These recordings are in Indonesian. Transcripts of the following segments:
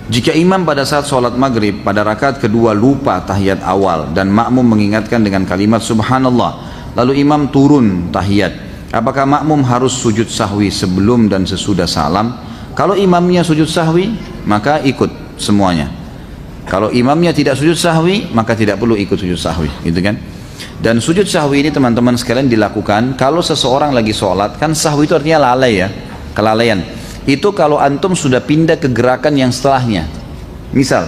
Jika imam pada saat sholat maghrib pada rakaat kedua lupa tahiyat awal dan makmum mengingatkan dengan kalimat subhanallah, lalu imam turun tahiyat, apakah makmum harus sujud sahwi sebelum dan sesudah salam? Kalau imamnya sujud sahwi maka ikut semuanya. Kalau imamnya tidak sujud sahwi maka tidak perlu ikut sujud sahwi, gitu kan? Dan sujud sahwi ini teman-teman sekalian dilakukan kalau seseorang lagi sholat, kan sahwi itu artinya lalai ya, kelalaian. Itu kalau antum sudah pindah ke gerakan yang setelahnya. Misal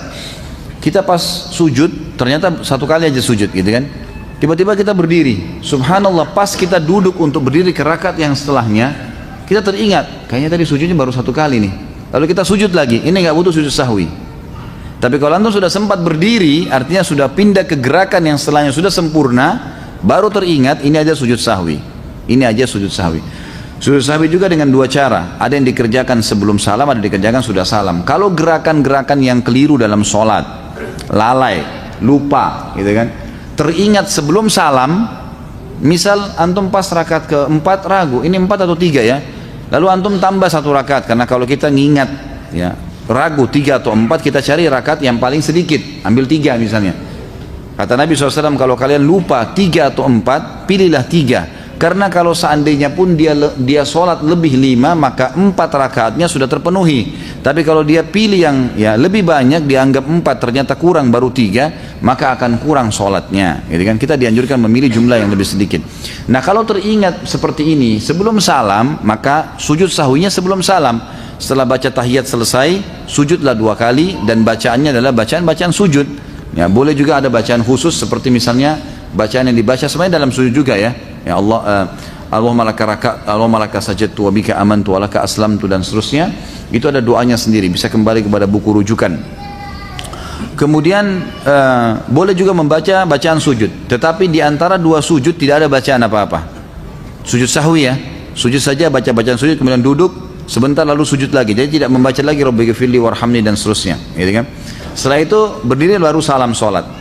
kita pas sujud ternyata satu kali aja sujud, gitu kan, tiba-tiba kita berdiri, subhanallah, pas kita duduk untuk berdiri ke rakaat yang setelahnya, kita teringat kayaknya tadi sujudnya baru satu kali nih, lalu kita sujud lagi, ini nggak butuh sujud sahwi. Tapi kalau antum sudah sempat berdiri, artinya sudah pindah ke gerakan yang setelahnya, sudah sempurna, baru teringat, ini aja sujud sahwi, ini aja sujud sahwi. Sujud sahwi juga dengan dua cara, ada yang dikerjakan sebelum salam, ada yang dikerjakan sudah salam. Kalau gerakan-gerakan yang keliru dalam sholat, lalai, lupa, gitu kan, teringat sebelum salam, misal antum pas rakaat keempat ragu, ini 4 atau 3 ya, lalu antum tambah 1 rakaat, karena kalau kita ngingat ya, ragu 3 atau 4, kita cari rakaat yang paling sedikit, ambil 3 misalnya. Kata Nabi SAW, kalau kalian lupa 3 atau 4, pilihlah 3. Karena kalau seandainya pun dia sholat lebih 5, maka 4 rakaatnya sudah terpenuhi. Tapi kalau dia pilih yang ya lebih banyak, dianggap 4 ternyata kurang baru 3, maka akan kurang sholatnya. Jadi kan kita dianjurkan memilih jumlah yang lebih sedikit. Nah kalau teringat seperti ini sebelum salam, maka sujud sahwinya sebelum salam. Setelah baca tahiyat selesai, sujudlah 2 kali dan bacaannya adalah bacaan-bacaan sujud. Ya, boleh juga ada bacaan khusus seperti misalnya bacaan yang dibaca sebenarnya dalam sujud juga ya. Ya Allah, Allahumma laka sajadtu wa bika amantu wa laka aslamtu dan seterusnya. Itu ada doanya sendiri, bisa kembali kepada buku rujukan. Kemudian boleh juga membaca bacaan sujud, tetapi di antara 2 sujud tidak ada bacaan apa-apa. Sujud sahwi ya, sujud saja, baca bacaan sujud kemudian duduk sebentar lalu sujud lagi. Jadi tidak membaca lagi Rabbighfirli warhamni dan seterusnya, gitu kan. Setelah itu berdiri baru salam sholat.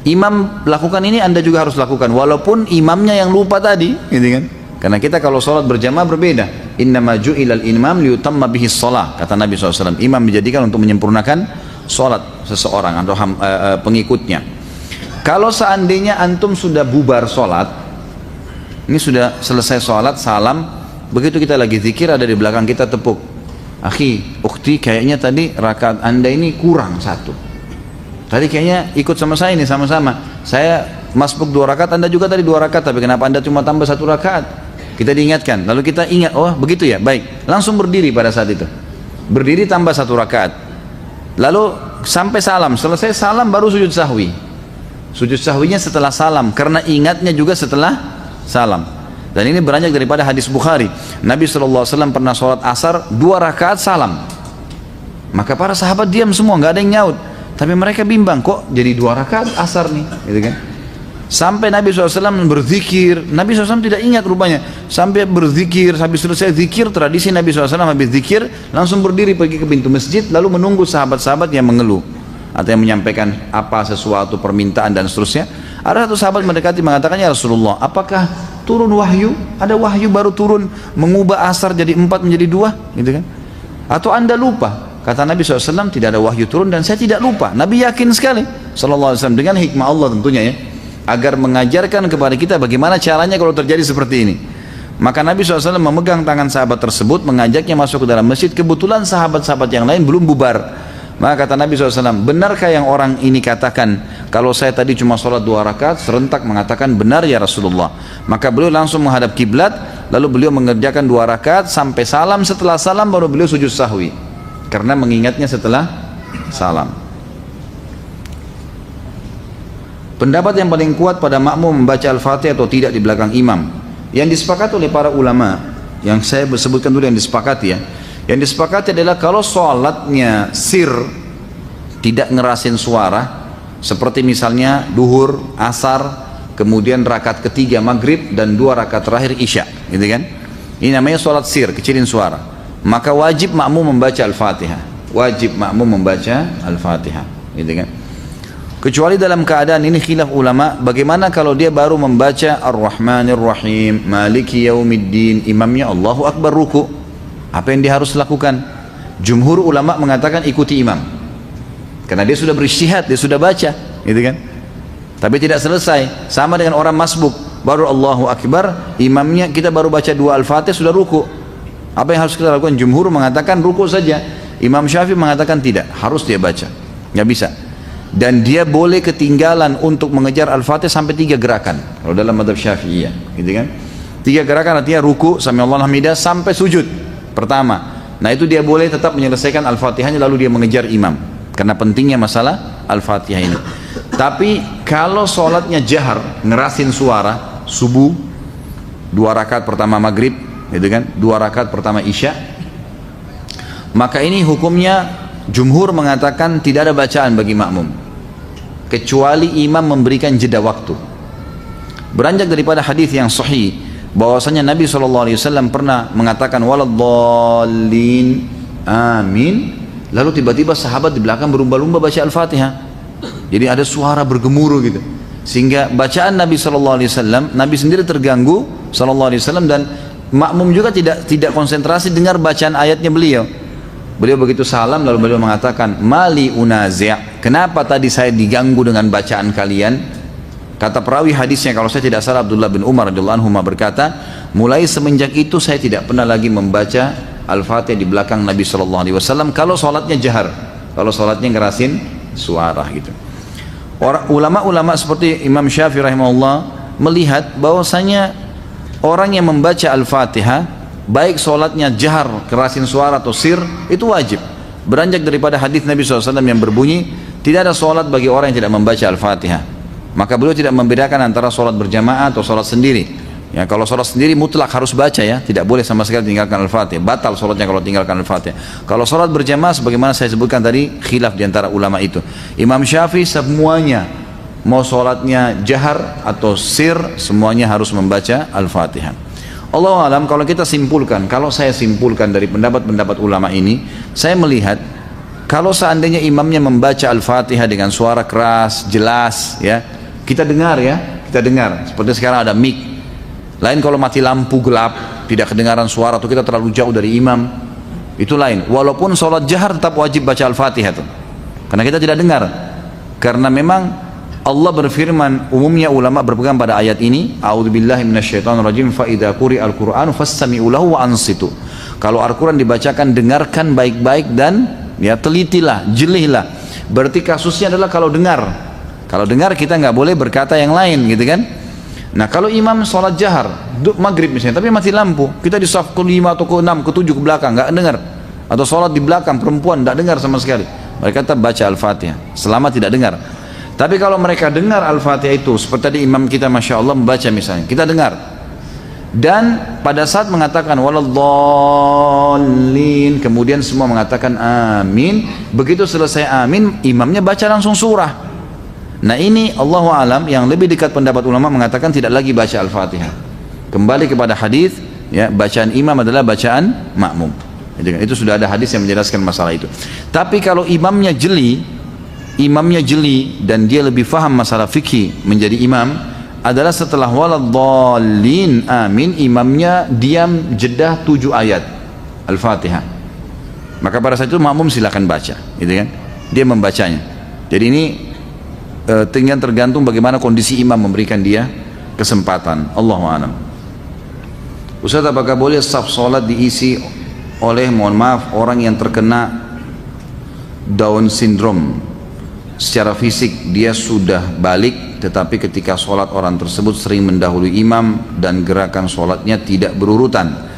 Imam lakukan ini, Anda juga harus lakukan walaupun imamnya yang lupa tadi, gitu kan. Karena kita kalau sholat berjamaah berbeda. Innama ju'ilal imam liyutamma bihis shalah, kata Nabi SAW. Imam dijadikan untuk menyempurnakan sholat seseorang atau pengikutnya. Kalau seandainya antum sudah bubar sholat, ini sudah selesai sholat, salam, begitu kita lagi zikir ada di belakang kita tepuk, akhi, ukhti, kayaknya tadi rakaat Anda ini kurang 1. Tadi kayaknya ikut sama saya ini sama-sama. Saya masbuk 2 rakaat, Anda juga tadi 2 rakaat, tapi kenapa Anda cuma tambah 1 rakaat? Kita diingatkan, lalu kita ingat, oh begitu ya, baik. Langsung berdiri pada saat itu. Berdiri tambah 1 rakaat. Lalu sampai salam, selesai salam baru sujud sahwi. Sujud sahwinya setelah salam, karena ingatnya juga setelah salam. Dan ini beranjak daripada hadis Bukhari. Nabi SAW pernah sholat asar 2 rakaat salam. Maka para sahabat diam semua, nggak ada yang nyaut. Tapi mereka bimbang, kok jadi 2 rakaat asar nih, gitu kan? Sampai Nabi SAW berzikir, Nabi SAW tidak ingat rupanya. Sampai berzikir, habis selesai zikir, tradisi Nabi SAW habis zikir, langsung berdiri pergi ke pintu masjid, lalu menunggu sahabat-sahabat yang mengeluh atau yang menyampaikan apa sesuatu permintaan dan seterusnya. Ada satu sahabat mendekati mengatakan, ya Rasulullah, apakah turun wahyu? Ada wahyu baru turun mengubah asar jadi 4 menjadi 2, gitu kan? Atau Anda lupa? Kata Nabi SAW, tidak ada wahyu turun dan saya tidak lupa. Nabi yakin sekali SAW dengan hikmah Allah tentunya ya, agar mengajarkan kepada kita bagaimana caranya kalau terjadi seperti ini. Maka Nabi SAW memegang tangan sahabat tersebut, mengajaknya masuk ke dalam masjid. Kebetulan sahabat-sahabat yang lain belum bubar. Maka kata Nabi SAW, benarkah yang orang ini katakan kalau saya tadi cuma sholat 2 rakaat? Serentak mengatakan, benar ya Rasulullah. Maka beliau langsung menghadap kiblat, lalu beliau mengerjakan 2 rakaat sampai salam. Setelah salam baru beliau sujud sahwi, karena mengingatnya setelah salam. Pendapat yang paling kuat pada makmum membaca Al-Fatihah atau tidak di belakang imam, yang disepakati oleh para ulama, yang saya sebutkan dulu yang disepakati ya. Yang disepakati adalah kalau sholatnya sir, tidak ngerasin suara, seperti misalnya duhur, asar, kemudian rakaat ketiga maghrib dan 2 rakaat terakhir isya, gitu kan? Ini namanya sholat sir, kecilin suara. Maka wajib makmum membaca Al-Fatihah. Wajib makmum membaca Al-Fatihah, gitu kan? Kecuali dalam keadaan ini khilaf ulama, bagaimana kalau dia baru membaca Ar-Rahmanir Rahim, Maliki Yaumiddin, imamnya Allahu Akbar ruku, apa yang dia harus lakukan? Jumhur ulama mengatakan ikuti imam. Karena dia sudah berijtihad, dia sudah baca, gitu kan. Tapi tidak selesai. Sama dengan orang masbuk, baru Allahu Akbar, imamnya kita baru baca 2 Al-Fatihah sudah ruku. Apa yang harus kita lakukan? Jumhur mengatakan ruku saja. Imam Syafi'i mengatakan tidak, harus dia baca. Nggak bisa. Dan dia boleh ketinggalan untuk mengejar Al-Fatihah sampai 3 gerakan. Kalau dalam mazhab Syafi'iyah, gitu kan. 3 gerakan artinya ruku, sami Allahu hamidah, sampai sujud pertama. Nah itu dia boleh tetap menyelesaikan Al-Fatihahnya lalu dia mengejar imam. Karena pentingnya masalah Al-Fatihah ini. Tapi kalau sholatnya jahar, ngerasin suara, subuh 2 rakaat pertama maghrib, gitu kan, 2 rakaat pertama isya, maka ini hukumnya jumhur mengatakan tidak ada bacaan bagi makmum kecuali imam memberikan jeda waktu. Beranjak daripada hadis yang sahih bahwasanya Nabi SAW pernah mengatakan waladdallin amin, lalu tiba-tiba sahabat di belakang berlumba-lumba baca Al-Fatihah. Jadi ada suara bergemuruh gitu, sehingga bacaan Nabi SAW, Nabi sendiri terganggu SAW, dan makmum juga tidak konsentrasi dengar bacaan ayatnya beliau. Beliau begitu salam lalu beliau mengatakan mali unazi', kenapa tadi saya diganggu dengan bacaan kalian? Kata perawi hadisnya kalau saya tidak salah Abdullah bin Umar radhiyallahu anhu berkata, mulai semenjak itu saya tidak pernah lagi membaca Al-Fatihah di belakang Nabi SAW kalau sholatnya jahar, kalau sholatnya ngerasin suara gitu. Ulama-ulama seperti Imam Syafi'i rahimahullah melihat bahwasanya orang yang membaca Al-Fatihah baik sholatnya jahar, kerasin suara atau sir, itu wajib. Beranjak daripada hadis Nabi SAW yang berbunyi tidak ada sholat bagi orang yang tidak membaca Al-Fatihah. Maka beliau tidak membedakan antara sholat berjamaah atau sholat sendiri. Ya, kalau sholat sendiri mutlak harus baca ya, tidak boleh sama sekali tinggalkan Al-Fatihah, batal sholatnya kalau tinggalkan Al-Fatihah. Kalau sholat berjamaah sebagaimana saya sebutkan tadi, khilaf diantara ulama itu. Imam Syafi'i semuanya, mau sholatnya jahar atau sir, semuanya harus membaca Al-Fatihah. Allah alam, kalau kita simpulkan, kalau saya simpulkan dari pendapat-pendapat ulama ini, saya melihat kalau seandainya imamnya membaca Al-Fatihah dengan suara keras, jelas, ya, kita dengar ya, kita dengar. Seperti sekarang ada mic. Lain kalau mati lampu gelap, tidak kedengaran suara atau kita terlalu jauh dari imam, itu lain. Walaupun sholat jahar tetap wajib baca Al-Fatihah tuh, karena kita tidak dengar. Karena memang Allah berfirman, umumnya ulama berpegang pada ayat ini, a'udzubillahi minasyaitonirrajim, fa idza quri'al qur'anu fastami'u lahu wa ansitu. Kalau Al-Qur'an dibacakan, dengarkan baik-baik dan ya telitilah, jelihlah. Berarti kasusnya adalah kalau dengar. Kalau dengar kita nggak boleh berkata yang lain, gitu kan? Nah, kalau imam sholat jahar, maghrib misalnya, tapi mati lampu, kita di saf ke-5 atau ke-6, ke-7 ke belakang, nggak dengar. Atau sholat di belakang perempuan, nggak dengar sama sekali. Mereka tetap baca Al-Fatihah selama tidak dengar. Tapi kalau mereka dengar Al-Fatihah itu, seperti tadi imam kita Masya Allah membaca misalnya, kita dengar. Dan pada saat mengatakan waladdallin, kemudian semua mengatakan amin. Begitu selesai amin, imamnya baca langsung surah. Nah ini Allahu alam, yang lebih dekat pendapat ulama mengatakan tidak lagi baca Al-Fatihah. Kembali kepada hadis, ya, bacaan imam adalah bacaan makmum. Itu sudah ada hadis yang menjelaskan masalah itu. Tapi kalau imamnya jeli dan dia lebih faham masalah fikih menjadi imam, adalah setelah waladdallin amin, imamnya diam jeda 7 ayat Al-Fatihah. Maka pada saat itu makmum silakan baca, gitu kan? Dia membacanya. Jadi ini tinggal tergantung bagaimana kondisi imam memberikan dia kesempatan. Allahu a'lam. Ustaz, apakah boleh saf salat diisi oleh, mohon maaf, orang yang terkena Down syndrome? Secara fisik dia sudah balik, tetapi ketika sholat orang tersebut sering mendahului imam dan gerakan sholatnya tidak berurutan.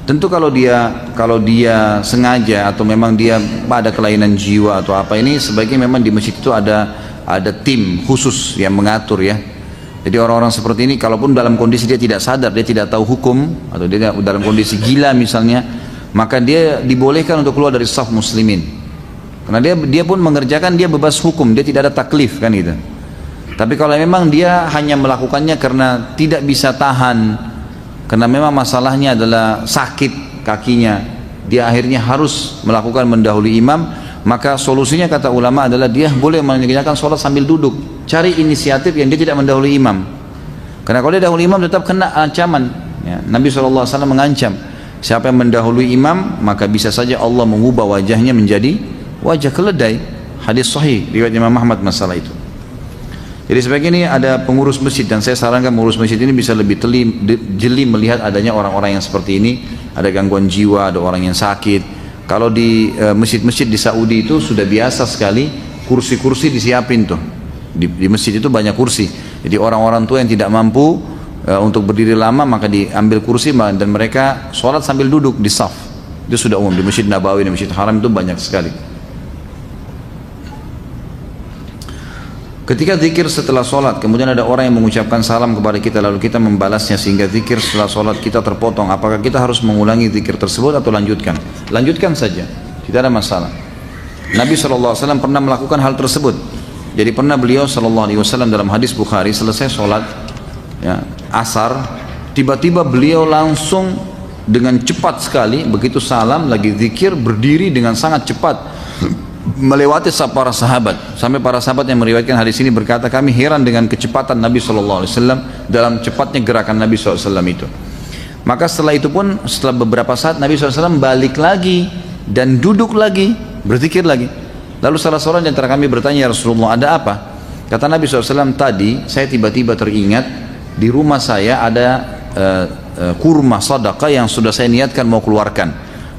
Tentu kalau dia sengaja atau memang dia ada kelainan jiwa atau apa, ini sebaiknya memang di masjid itu ada tim khusus yang mengatur ya. Jadi orang-orang seperti ini kalaupun dalam kondisi dia tidak sadar, dia tidak tahu hukum, atau dia dalam kondisi gila misalnya, maka dia dibolehkan untuk keluar dari saf muslimin. Karena dia pun mengerjakan, dia bebas hukum, dia tidak ada taklif kan gitu. Tapi kalau memang dia hanya melakukannya karena tidak bisa tahan, karena memang masalahnya adalah sakit kakinya, dia akhirnya harus melakukan mendahului imam, maka solusinya kata ulama adalah dia boleh mengerjakan sholat sambil duduk. Cari inisiatif yang dia tidak mendahului imam. Karena kalau dia dahului imam tetap kena ancaman ya. Nabi SAW mengancam, siapa yang mendahului imam maka bisa saja Allah mengubah wajahnya menjadi wajah keledai, hadis sahih riwayat Imam Ahmad masalah itu. Jadi sebagai ini ada pengurus masjid, dan saya sarankan pengurus masjid ini bisa lebih jeli melihat adanya orang-orang yang seperti ini, ada gangguan jiwa, ada orang yang sakit. Kalau di masjid-masjid di Saudi itu sudah biasa sekali kursi-kursi disiapin tuh. Di masjid itu banyak kursi. Jadi orang-orang tua yang tidak mampu untuk berdiri lama maka diambil kursi dan mereka sholat sambil duduk di saf. Itu sudah umum di Masjid Nabawi, di Masjid Haram itu banyak sekali. Ketika zikir setelah sholat, kemudian ada orang yang mengucapkan salam kepada kita lalu kita membalasnya sehingga zikir setelah sholat kita terpotong, apakah kita harus mengulangi zikir tersebut atau lanjutkan? Lanjutkan saja, tidak ada masalah. Nabi SAW pernah melakukan hal tersebut. Jadi pernah beliau SAW dalam hadis Bukhari selesai sholat ya, asar, tiba-tiba beliau langsung dengan cepat sekali, begitu salam lagi zikir, berdiri dengan sangat cepat melewati para sahabat, sampai para sahabat yang meriwayatkan hadis ini berkata, kami heran dengan kecepatan Nabi SAW dalam cepatnya gerakan Nabi SAW itu. Maka setelah itu pun, setelah beberapa saat Nabi SAW balik lagi dan duduk lagi, berzikir lagi. Lalu salah seorang di antara kami bertanya, ya Rasulullah, ada apa? Kata Nabi SAW, tadi saya tiba-tiba teringat di rumah saya ada kurma sedekah yang sudah saya niatkan mau keluarkan,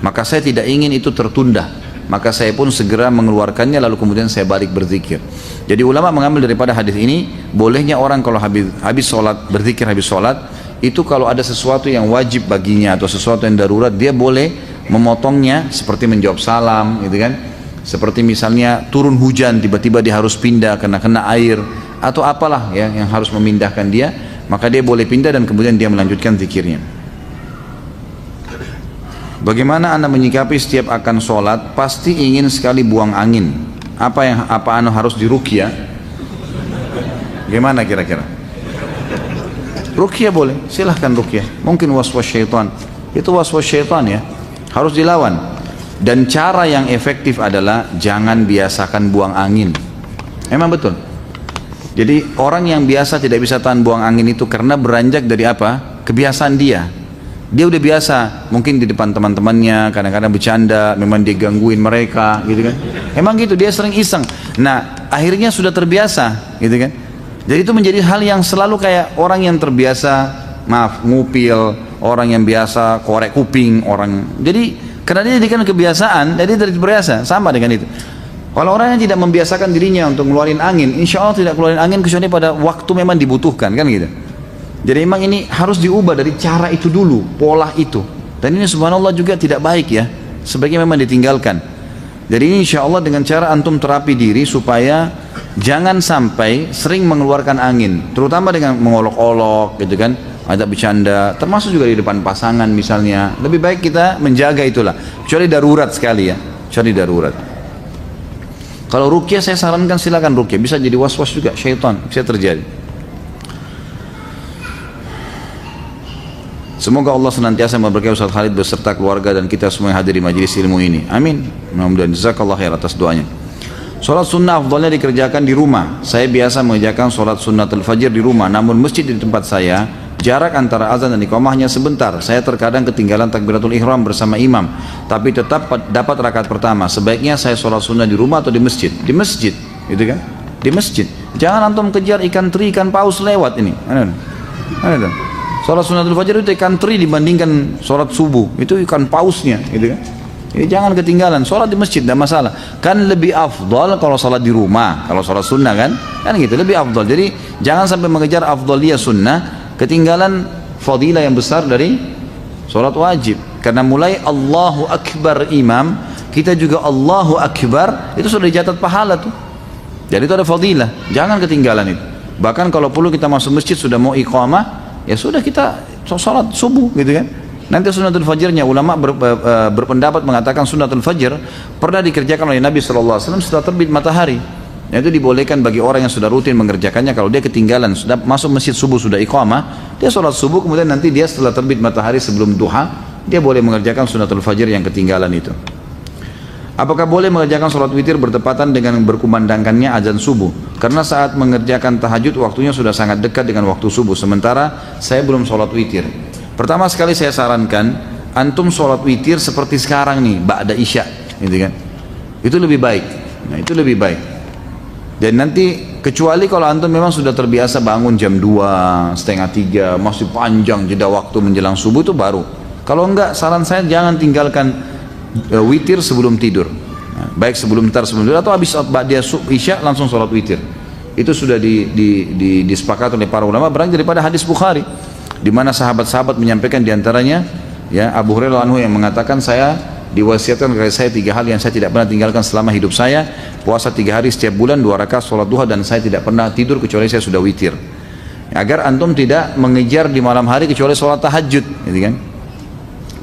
maka saya tidak ingin itu tertunda. Maka saya pun segera mengeluarkannya lalu kemudian saya balik berzikir. Jadi ulama mengambil daripada hadis ini, bolehnya orang kalau habis sholat, berzikir habis sholat, itu kalau ada sesuatu yang wajib baginya atau sesuatu yang darurat, dia boleh memotongnya seperti menjawab salam gitu kan. Seperti misalnya turun hujan, tiba-tiba dia harus pindah karena kena air atau apalah ya yang harus memindahkan dia, maka dia boleh pindah dan kemudian dia melanjutkan zikirnya. Bagaimana Anda menyikapi setiap akan sholat pasti ingin sekali buang angin? Apa Anda harus diruqyah? Gimana kira-kira? Ruqyah boleh, silahkan ruqyah. Mungkin waswas syaitan, itu waswas syaitan ya, harus dilawan. Dan cara yang efektif adalah jangan biasakan buang angin. Emang betul. Jadi orang yang biasa tidak bisa tahan buang angin itu karena beranjak dari apa? Kebiasaan dia. Dia udah biasa, mungkin di depan teman-temannya kadang-kadang bercanda, memang dia gangguin mereka gitu kan. Emang gitu, dia sering iseng. Nah akhirnya sudah terbiasa gitu kan. Jadi itu menjadi hal yang selalu kayak orang yang terbiasa ngupil, orang yang biasa korek kuping orang. Jadi karena dia jadikan kebiasaan, jadi terbiasa, sama dengan itu. Kalau orang yang tidak membiasakan dirinya untuk ngeluarin angin, insya Allah tidak keluarin angin kecuali pada waktu memang dibutuhkan kan gitu. Jadi memang ini harus diubah dari cara itu dulu, pola itu. Dan ini subhanallah juga tidak baik ya, sebaiknya memang ditinggalkan. Jadi ini insya Allah dengan cara antum terapi diri supaya jangan sampai sering mengeluarkan angin, terutama dengan mengolok-olok gitu kan, ada bercanda, termasuk juga di depan pasangan misalnya. Lebih baik kita menjaga itulah, kecuali darurat sekali ya, kecuali darurat. Kalau ruqyah saya sarankan silakan ruqyah, bisa jadi was-was juga syaitan, bisa terjadi. Semoga Allah senantiasa memberkahi Ustaz Khalid beserta keluarga dan kita semua yang hadir di majelis ilmu ini. Amin. Mudah-mudahan jazakallah khair atas doanya. Sholat sunnah afdalnya dikerjakan di rumah. Saya biasa mengerjakan sholat sunnatul fajr di rumah, namun masjid di tempat saya jarak antara azan dan iqamah hanya sebentar. Saya terkadang ketinggalan takbiratul ihram bersama imam, tapi tetap dapat rakaat pertama. Sebaiknya saya sholat sunnah di rumah atau di masjid? Di masjid, gitu kan? Di masjid. Jangan antum kejar ikan teri, ikan paus lewat ini. Ada. Sholat sunnatul fajr itu ikan teri dibandingkan sholat subuh, itu ikan pausnya, gitu kan? Jadi jangan ketinggalan, sholat di masjid tidak masalah. Kan lebih afdal kalau sholat di rumah, kalau sholat sunnah kan gitu lebih afdal. Jadi jangan sampai mengejar afdaliyah sunnah, ketinggalan fadilah yang besar dari sholat wajib. Karena mulai Allahu Akbar imam, kita juga Allahu Akbar, itu sudah dicatat pahala tuh. Jadi itu ada fadilah, jangan ketinggalan itu. Bahkan kalau perlu kita masuk masjid sudah mau iqamah, ya sudah kita sholat subuh gitu kan. Nanti sunnatul fajrnya ulama berpendapat mengatakan sunnatul fajr pernah dikerjakan oleh Nabi SAW setelah terbit matahari. Itu dibolehkan bagi orang yang sudah rutin mengerjakannya. Kalau dia ketinggalan sudah masuk masjid subuh sudah iqamah, dia sholat subuh kemudian nanti dia setelah terbit matahari sebelum duha dia boleh mengerjakan sunnatul fajr yang ketinggalan itu. Apakah boleh mengerjakan sholat witir bertepatan dengan berkumandangkannya azan subuh? Karena saat mengerjakan tahajud waktunya sudah sangat dekat dengan waktu subuh, sementara saya belum sholat witir. Pertama sekali saya sarankan antum sholat witir seperti sekarang nih, ba'da isya, gitu kan? Itu lebih baik. Nah itu lebih baik. Dan nanti kecuali kalau antum memang sudah terbiasa bangun jam 2, setengah 3, masih panjang jeda waktu menjelang subuh, itu baru. Kalau enggak, saran saya jangan tinggalkan witir sebelum tidur. Nah, baik sebelum tidur atau habis dia isya langsung sholat witir. Itu sudah disepakati oleh para ulama berangkat daripada hadis Bukhari, di mana sahabat-sahabat menyampaikan diantaranya ya Abu Hurairah anhu yang mengatakan, saya diwasiatkan kepada saya 3 hal yang saya tidak pernah tinggalkan selama hidup saya: puasa 3 hari setiap bulan, 2 rakaat sholat duha, dan saya tidak pernah tidur kecuali saya sudah witir. Agar antum tidak mengejar di malam hari kecuali sholat tahajud, gitu kan?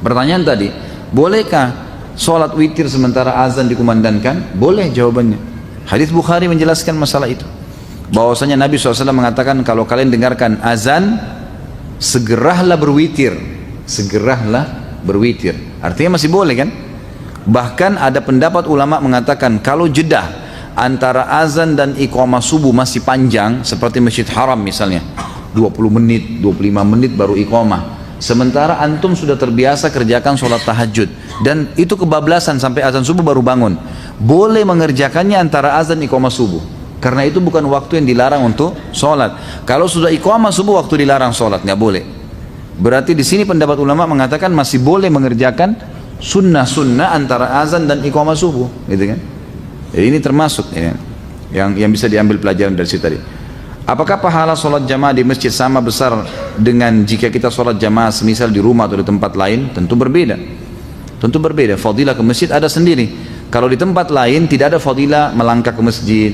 Pertanyaan tadi, bolehkah sholat witir sementara azan dikumandangkan? Boleh jawabannya. Hadis Bukhari menjelaskan masalah itu, bahwasanya Nabi SAW mengatakan, kalau kalian dengarkan azan, segeralah berwitir. Segeralah berwitir. Artinya masih boleh kan? Bahkan ada pendapat ulama mengatakan, kalau jeda antara azan dan iqamah subuh masih panjang, seperti Masjid Haram misalnya, 20 menit, 25 menit baru iqamah, sementara antum sudah terbiasa kerjakan sholat tahajud, dan itu kebablasan sampai azan subuh baru bangun, boleh mengerjakannya antara azan iqamah subuh, karena itu bukan waktu yang dilarang untuk sholat. Kalau sudah iqamah subuh, waktu dilarang sholat, nggak boleh. Berarti di sini pendapat ulama mengatakan masih boleh mengerjakan sunnah-sunnah antara azan dan iqamah subuh, gitu kan? Jadi ini termasuk ya, yang bisa diambil pelajaran dari situ tadi. Apakah pahala sholat jamaah di masjid sama besar dengan jika kita sholat jamaah semisal di rumah atau di tempat lain? Tentu berbeda. Tentu berbeda. Fadilah ke masjid ada sendiri. Kalau di tempat lain tidak ada fadilah melangkah ke masjid.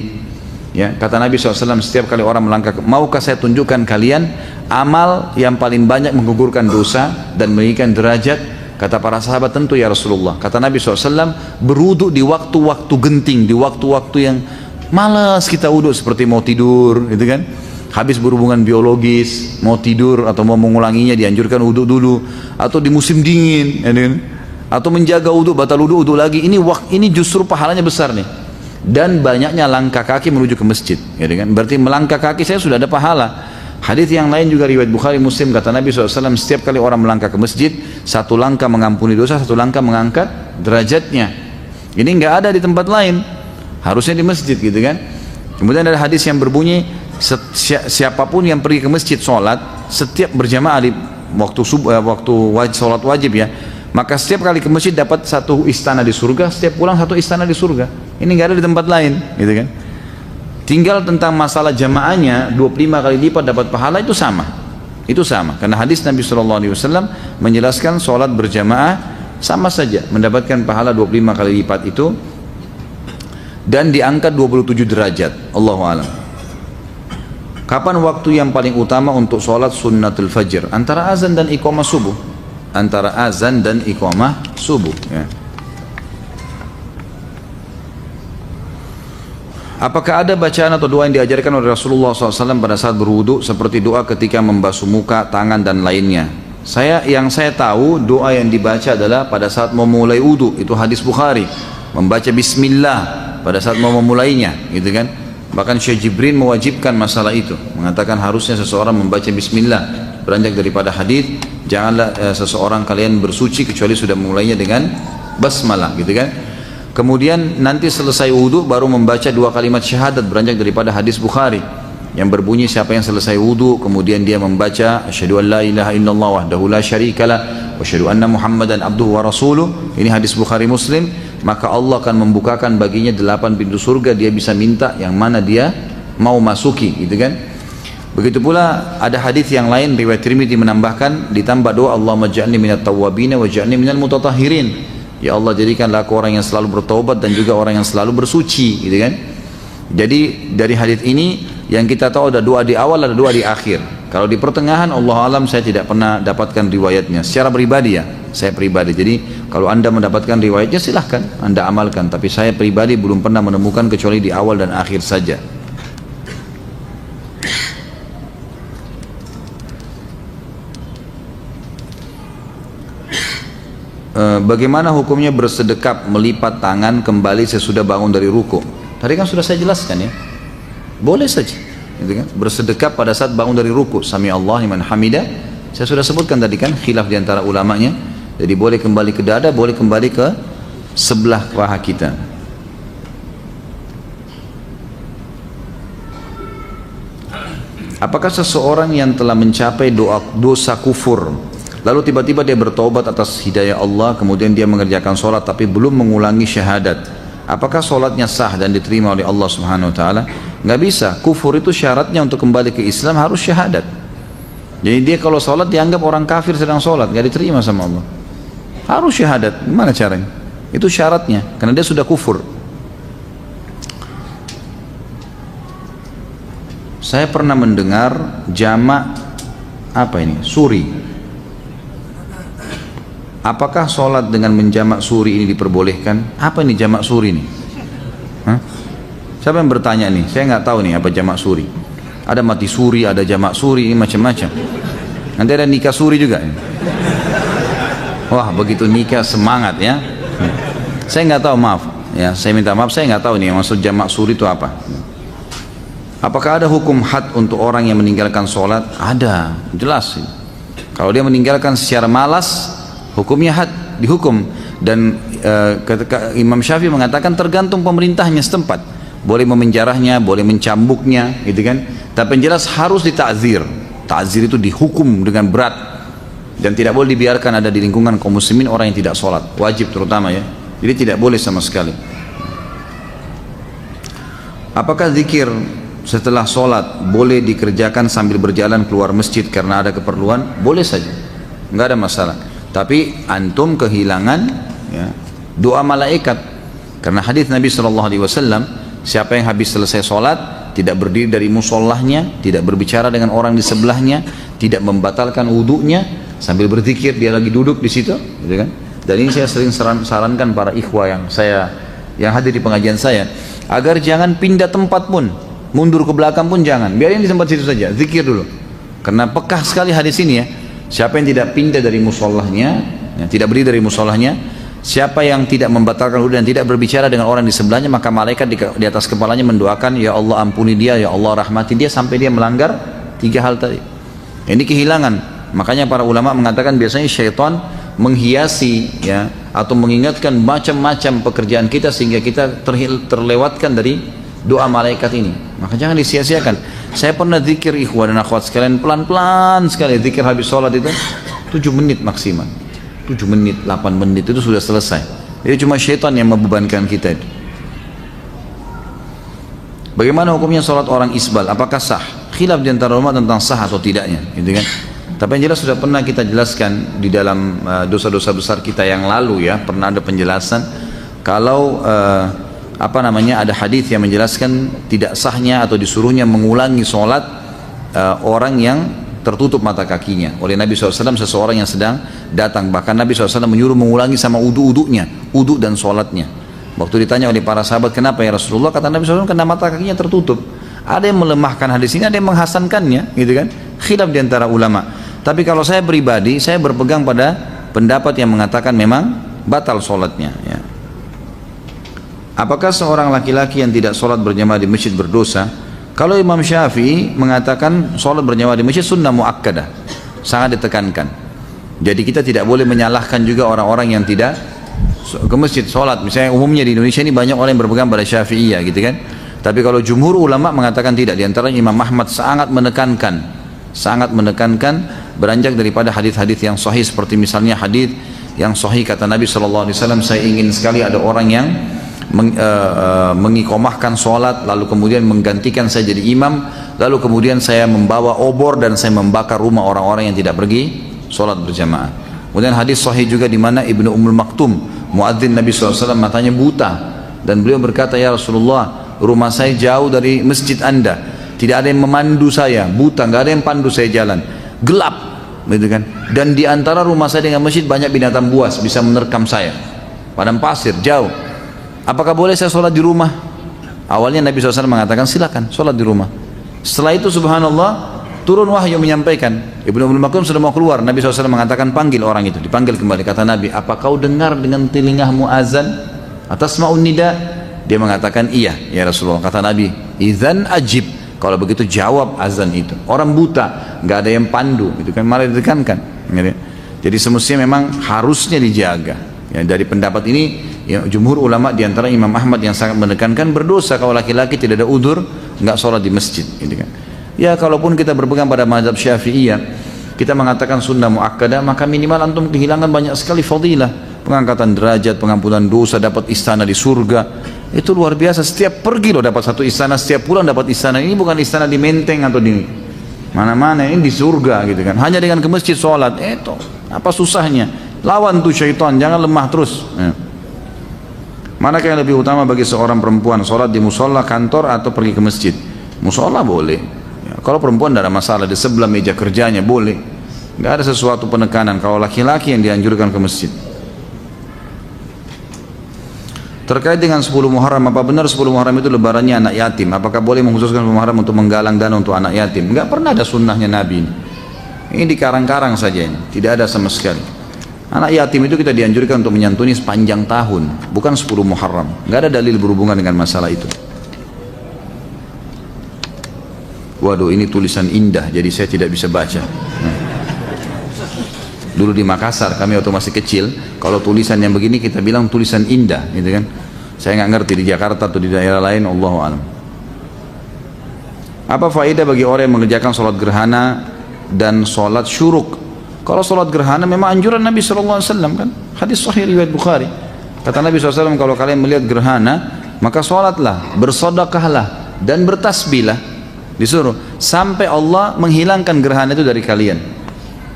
Ya, kata Nabi SAW, setiap kali orang melangkah, maukah saya tunjukkan kalian amal yang paling banyak menggugurkan dosa dan meninggikan derajat? Kata para sahabat, tentu ya Rasulullah. Kata Nabi SAW, berwudu di waktu-waktu genting, di waktu-waktu yang malas kita wudu, seperti mau tidur, gitu kan? Habis berhubungan biologis, mau tidur atau mau mengulanginya, dianjurkan wudu dulu. Atau di musim dingin, gitu kan? Atau menjaga wudu, batal wudu, wudu lagi. Ini justru pahalanya besar nih. Dan banyaknya langkah kaki menuju ke masjid, gitu kan? Berarti melangkah kaki saya sudah ada pahala. Hadis yang lain juga riwayat Bukhari Muslim, kata Nabi SAW, setiap kali orang melangkah ke masjid, 1 langkah mengampuni dosa, 1 langkah mengangkat derajatnya. Ini nggak ada di tempat lain, harusnya di masjid, gitu kan? Kemudian ada hadis yang berbunyi, siapapun yang pergi ke masjid sholat, setiap berjamaah di waktu sholat wajib ya, maka setiap kali ke masjid dapat 1 istana di surga, setiap pulang 1 istana di surga. Ini nggak ada di tempat lain, gitu kan? Tinggal tentang masalah jamaahnya, 25 kali lipat dapat pahala, itu sama. Itu sama, karena hadis Nabi SAW menjelaskan sholat berjamaah sama saja mendapatkan pahala 25 kali lipat itu, dan diangkat 27 derajat. Allahu a'lam. Kapan waktu yang paling utama untuk sholat sunnatul fajr? Antara azan dan iqamah subuh. Antara azan dan iqamah subuh ya. Apakah ada bacaan atau doa yang diajarkan oleh Rasulullah SAW pada saat berwudu, seperti doa ketika membasuh muka, tangan, dan lainnya? Yang saya tahu, doa yang dibaca adalah pada saat memulai wudu, itu hadis Bukhari, membaca Bismillah pada saat mau memulainya, gitu kan? Bahkan Syekh Jibril mewajibkan masalah itu, mengatakan harusnya seseorang membaca Bismillah. Beranjak daripada hadis, janganlah seseorang kalian bersuci kecuali sudah memulainya dengan basmalah, gitu kan? Kemudian nanti selesai wudu baru membaca 2 kalimat syahadat, beranjak daripada hadis Bukhari yang berbunyi, siapa yang selesai wudu kemudian dia membaca asyhadu an la ilaha illallah wahdahu la syarikalah wa asyhadu anna muhammadan abduhu wa rasuluh, ini hadis Bukhari Muslim, maka Allah akan membukakan baginya 8 pintu surga, dia bisa minta yang mana dia mau masuki, gitu kan? Begitu pula ada hadis yang lain riwayat Tirmidzi menambahkan, ditambah doa Allahumma ja'alni minat tawwabin wa ja'alni minal mutatahhirin. Ya Allah, jadikanlah aku orang yang selalu bertaubat dan juga orang yang selalu bersuci, gitu kan? Jadi dari hadis ini yang kita tahu ada doa di awal, ada doa di akhir. Kalau di pertengahan, Allah alam, saya tidak pernah dapatkan riwayatnya. Secara pribadi ya, saya pribadi. Jadi kalau anda mendapatkan riwayatnya silahkan anda amalkan. Tapi saya pribadi belum pernah menemukan kecuali di awal dan akhir saja. Bagaimana hukumnya bersedekap melipat tangan kembali sesudah bangun dari ruku? Tadi kan sudah saya jelaskan ya, boleh saja, gitu kan? Bersedekap pada saat bangun dari ruku, sami Allah liman hamidah. Saya sudah sebutkan tadi kan, khilaf diantara ulamanya. Jadi boleh kembali ke dada, boleh kembali ke sebelah paha kita. Apakah seseorang yang telah mencapai dosa kufur, lalu tiba-tiba dia bertobat atas hidayah Allah, kemudian dia mengerjakan sholat tapi belum mengulangi syahadat, apakah sholatnya sah dan diterima oleh Allah Subhanahu Wa Taala? Nggak bisa. Kufur itu syaratnya untuk kembali ke Islam harus syahadat. Jadi dia kalau sholat dianggap orang kafir sedang sholat, nggak diterima sama Allah. Harus syahadat. Gimana caranya? Itu syaratnya, karena dia sudah kufur. Saya pernah mendengar jamak suri. Apakah sholat dengan menjamak suri ini diperbolehkan? Apa ini jamak suri ini? Hah? Siapa yang bertanya nih? Saya nggak tahu nih apa jamak suri. Ada mati suri, ada jamak suri, ini macam-macam. Nanti ada nikah suri juga. Wah, begitu nikah semangat ya. Saya nggak tahu, maaf. Ya, saya minta maaf, saya nggak tahu nih maksud jamak suri itu apa. Apakah ada hukum had untuk orang yang meninggalkan sholat? Ada, jelas. Kalau dia meninggalkan secara malas, hukumnya had, dihukum. Dan ketika Imam Syafi'i mengatakan tergantung pemerintahnya setempat, boleh memenjarahnya, boleh mencambuknya, gitu kan. Tapi yang jelas harus ditakzir. Takzir itu dihukum dengan berat dan tidak boleh dibiarkan ada di lingkungan kaum muslimin orang yang tidak sholat, wajib terutama ya. Jadi tidak boleh sama sekali. Apakah zikir setelah sholat boleh dikerjakan sambil berjalan keluar masjid karena ada keperluan? Boleh saja, nggak ada masalah. Tapi antum kehilangan ya, doa malaikat, karena hadis Nabi SAW, siapa yang habis selesai sholat tidak berdiri dari musallahnya, tidak berbicara dengan orang di sebelahnya, tidak membatalkan wudhunya, sambil berzikir dia lagi duduk di situ, gitu kan? Dan ini saya sering sarankan para ikhwah yang hadir di pengajian saya, agar jangan pindah tempat pun, mundur ke belakang pun jangan, biarin di tempat situ saja, zikir dulu. Karena pekah sekali hadis ini ya. Siapa yang tidak pindah dari musallahnya, ya, tidak berdiri dari musallahnya, siapa yang tidak membatalkan wudhu dan tidak berbicara dengan orang di sebelahnya, maka malaikat di atas kepalanya mendoakan, ya Allah ampuni dia, ya Allah rahmati dia, sampai dia melanggar 3 hal tadi. Ini kehilangan. Makanya para ulama mengatakan biasanya syaitan menghiasi ya, atau mengingatkan macam-macam pekerjaan kita sehingga kita terlewatkan dari doa malaikat ini. Maka jangan disia-siakan. Saya pernah zikir ikhwan dan akhwat sekalian, pelan-pelan sekali zikir habis sholat itu 7 menit maksimal, 7 menit, 8 menit itu sudah selesai. Jadi cuma syaitan yang membebankan kita itu. Bagaimana hukumnya sholat orang isbal? Apakah sah? Khilaf di antara ulama tentang sah atau tidaknya, gitu kan? Tapi yang jelas sudah pernah kita jelaskan di dalam dosa-dosa besar kita yang lalu ya, pernah ada penjelasan kalau ada hadis yang menjelaskan tidak sahnya atau disuruhnya mengulangi sholat orang yang tertutup mata kakinya oleh Nabi SAW, seseorang yang sedang datang. Bahkan Nabi SAW menyuruh mengulangi sama uduk-uduknya, uduk dan sholatnya. Waktu ditanya oleh para sahabat, kenapa ya Rasulullah? Kata Nabi SAW, karena mata kakinya tertutup. Ada yang melemahkan hadis ini, ada yang menghasankannya, gitu kan? Khilaf di antara ulama. Tapi kalau saya pribadi, saya berpegang pada pendapat yang mengatakan memang batal sholatnya ya. Apakah seorang laki-laki yang tidak sholat berjamaah di masjid berdosa? Kalau Imam Syafi'i mengatakan sholat berjamaah di masjid sunnah muakkadah, sangat ditekankan. Jadi kita tidak boleh menyalahkan juga orang-orang yang tidak ke masjid sholat. Misalnya umumnya di Indonesia ini banyak orang yang berpegang pada Syafi'iyah, gitu kan? Tapi kalau jumhur ulama mengatakan tidak. Di antaranya Imam Ahmad sangat menekankan beranjak daripada hadis-hadis yang sahih, seperti misalnya hadis yang sahih kata Nabi SAW, saya ingin sekali ada orang yang mengikomahkan sholat lalu kemudian menggantikan saya jadi imam, lalu kemudian saya membawa obor dan saya membakar rumah orang-orang yang tidak pergi sholat berjamaah. Kemudian hadis sahih juga di mana Ibnu Ummul Maktum, muadzin Nabi SAW, matanya buta, dan beliau berkata, ya Rasulullah, rumah saya jauh dari masjid Anda, tidak ada yang memandu saya, buta, nggak ada yang pandu saya jalan, gelap, gitu kan? Dan di antara rumah saya dengan masjid banyak binatang buas bisa menerkam saya, padang pasir jauh. Apakah boleh saya sholat di rumah? Awalnya Nabi SAW mengatakan silakan sholat di rumah. Setelah itu subhanallah turun wahyu menyampaikan. Ibnu Ummul Maktum sudah mau keluar, Nabi SAW mengatakan panggil orang itu. Dipanggil kembali, kata Nabi, apa kau dengar dengan telingamu azan? Atasma'un nida? Dia mengatakan iya ya Rasulullah. Kata Nabi, idzan ajib, kalau begitu jawab azan itu. Orang buta, nggak ada yang pandu, itu kan malah ditekankan. Jadi semestinya memang harusnya dijaga. Ya, dari pendapat ini ya, jumhur ulama diantara Imam Ahmad yang sangat menekankan berdosa kalau laki-laki tidak ada udzur nggak sholat di masjid, gitu kan. Ya kalaupun kita berpegang pada mazhab Syafi'iyah, kita mengatakan sunnah muakkadah, maka minimal antum kehilangan banyak sekali fadilah, pengangkatan derajat, pengampunan dosa, dapat istana di surga. Itu luar biasa. Setiap pergi loh dapat satu istana, setiap pulang dapat istana. Ini bukan istana di Menteng atau di mana-mana, ini di surga gitu kan. Hanya dengan ke masjid sholat, itu apa susahnya? Lawan tuh syaitan, jangan lemah terus. Manakah yang lebih utama bagi seorang perempuan, sholat di musola kantor atau pergi ke masjid? Musola boleh ya, kalau perempuan tidak ada masalah, di sebelah meja kerjanya boleh, nggak ada sesuatu penekanan. Kalau laki-laki yang dianjurkan ke masjid. Terkait dengan 10 Muharram, apa benar 10 Muharram itu lebarannya anak yatim? Apakah boleh mengkhususkan 10 Muharram untuk menggalang dana untuk anak yatim? Enggak pernah ada sunnahnya Nabi ini dikarang-karang saja, ini tidak ada sama sekali. Anak yatim itu kita dianjurkan untuk menyantuni sepanjang tahun, bukan 10 Muharram. Enggak ada dalil berhubungan dengan masalah itu. Waduh, ini tulisan indah, jadi saya tidak bisa baca. Dulu di Makassar, kami waktu masih kecil, kalau tulisan yang begini kita bilang tulisan indah, gitu kan? Saya nggak ngerti di Jakarta atau di daerah lain, Allahu a'lam. Apa faedah bagi orang yang mengerjakan sholat gerhana dan sholat syuruk? Kalau sholat gerhana memang anjuran Nabi SAW kan? Hadis sahih riwayat Bukhari. Kata Nabi SAW, kalau kalian melihat gerhana, maka sholatlah, bersedekahlah, dan bertasbihlah. Disuruh sampai Allah menghilangkan gerhana itu dari kalian.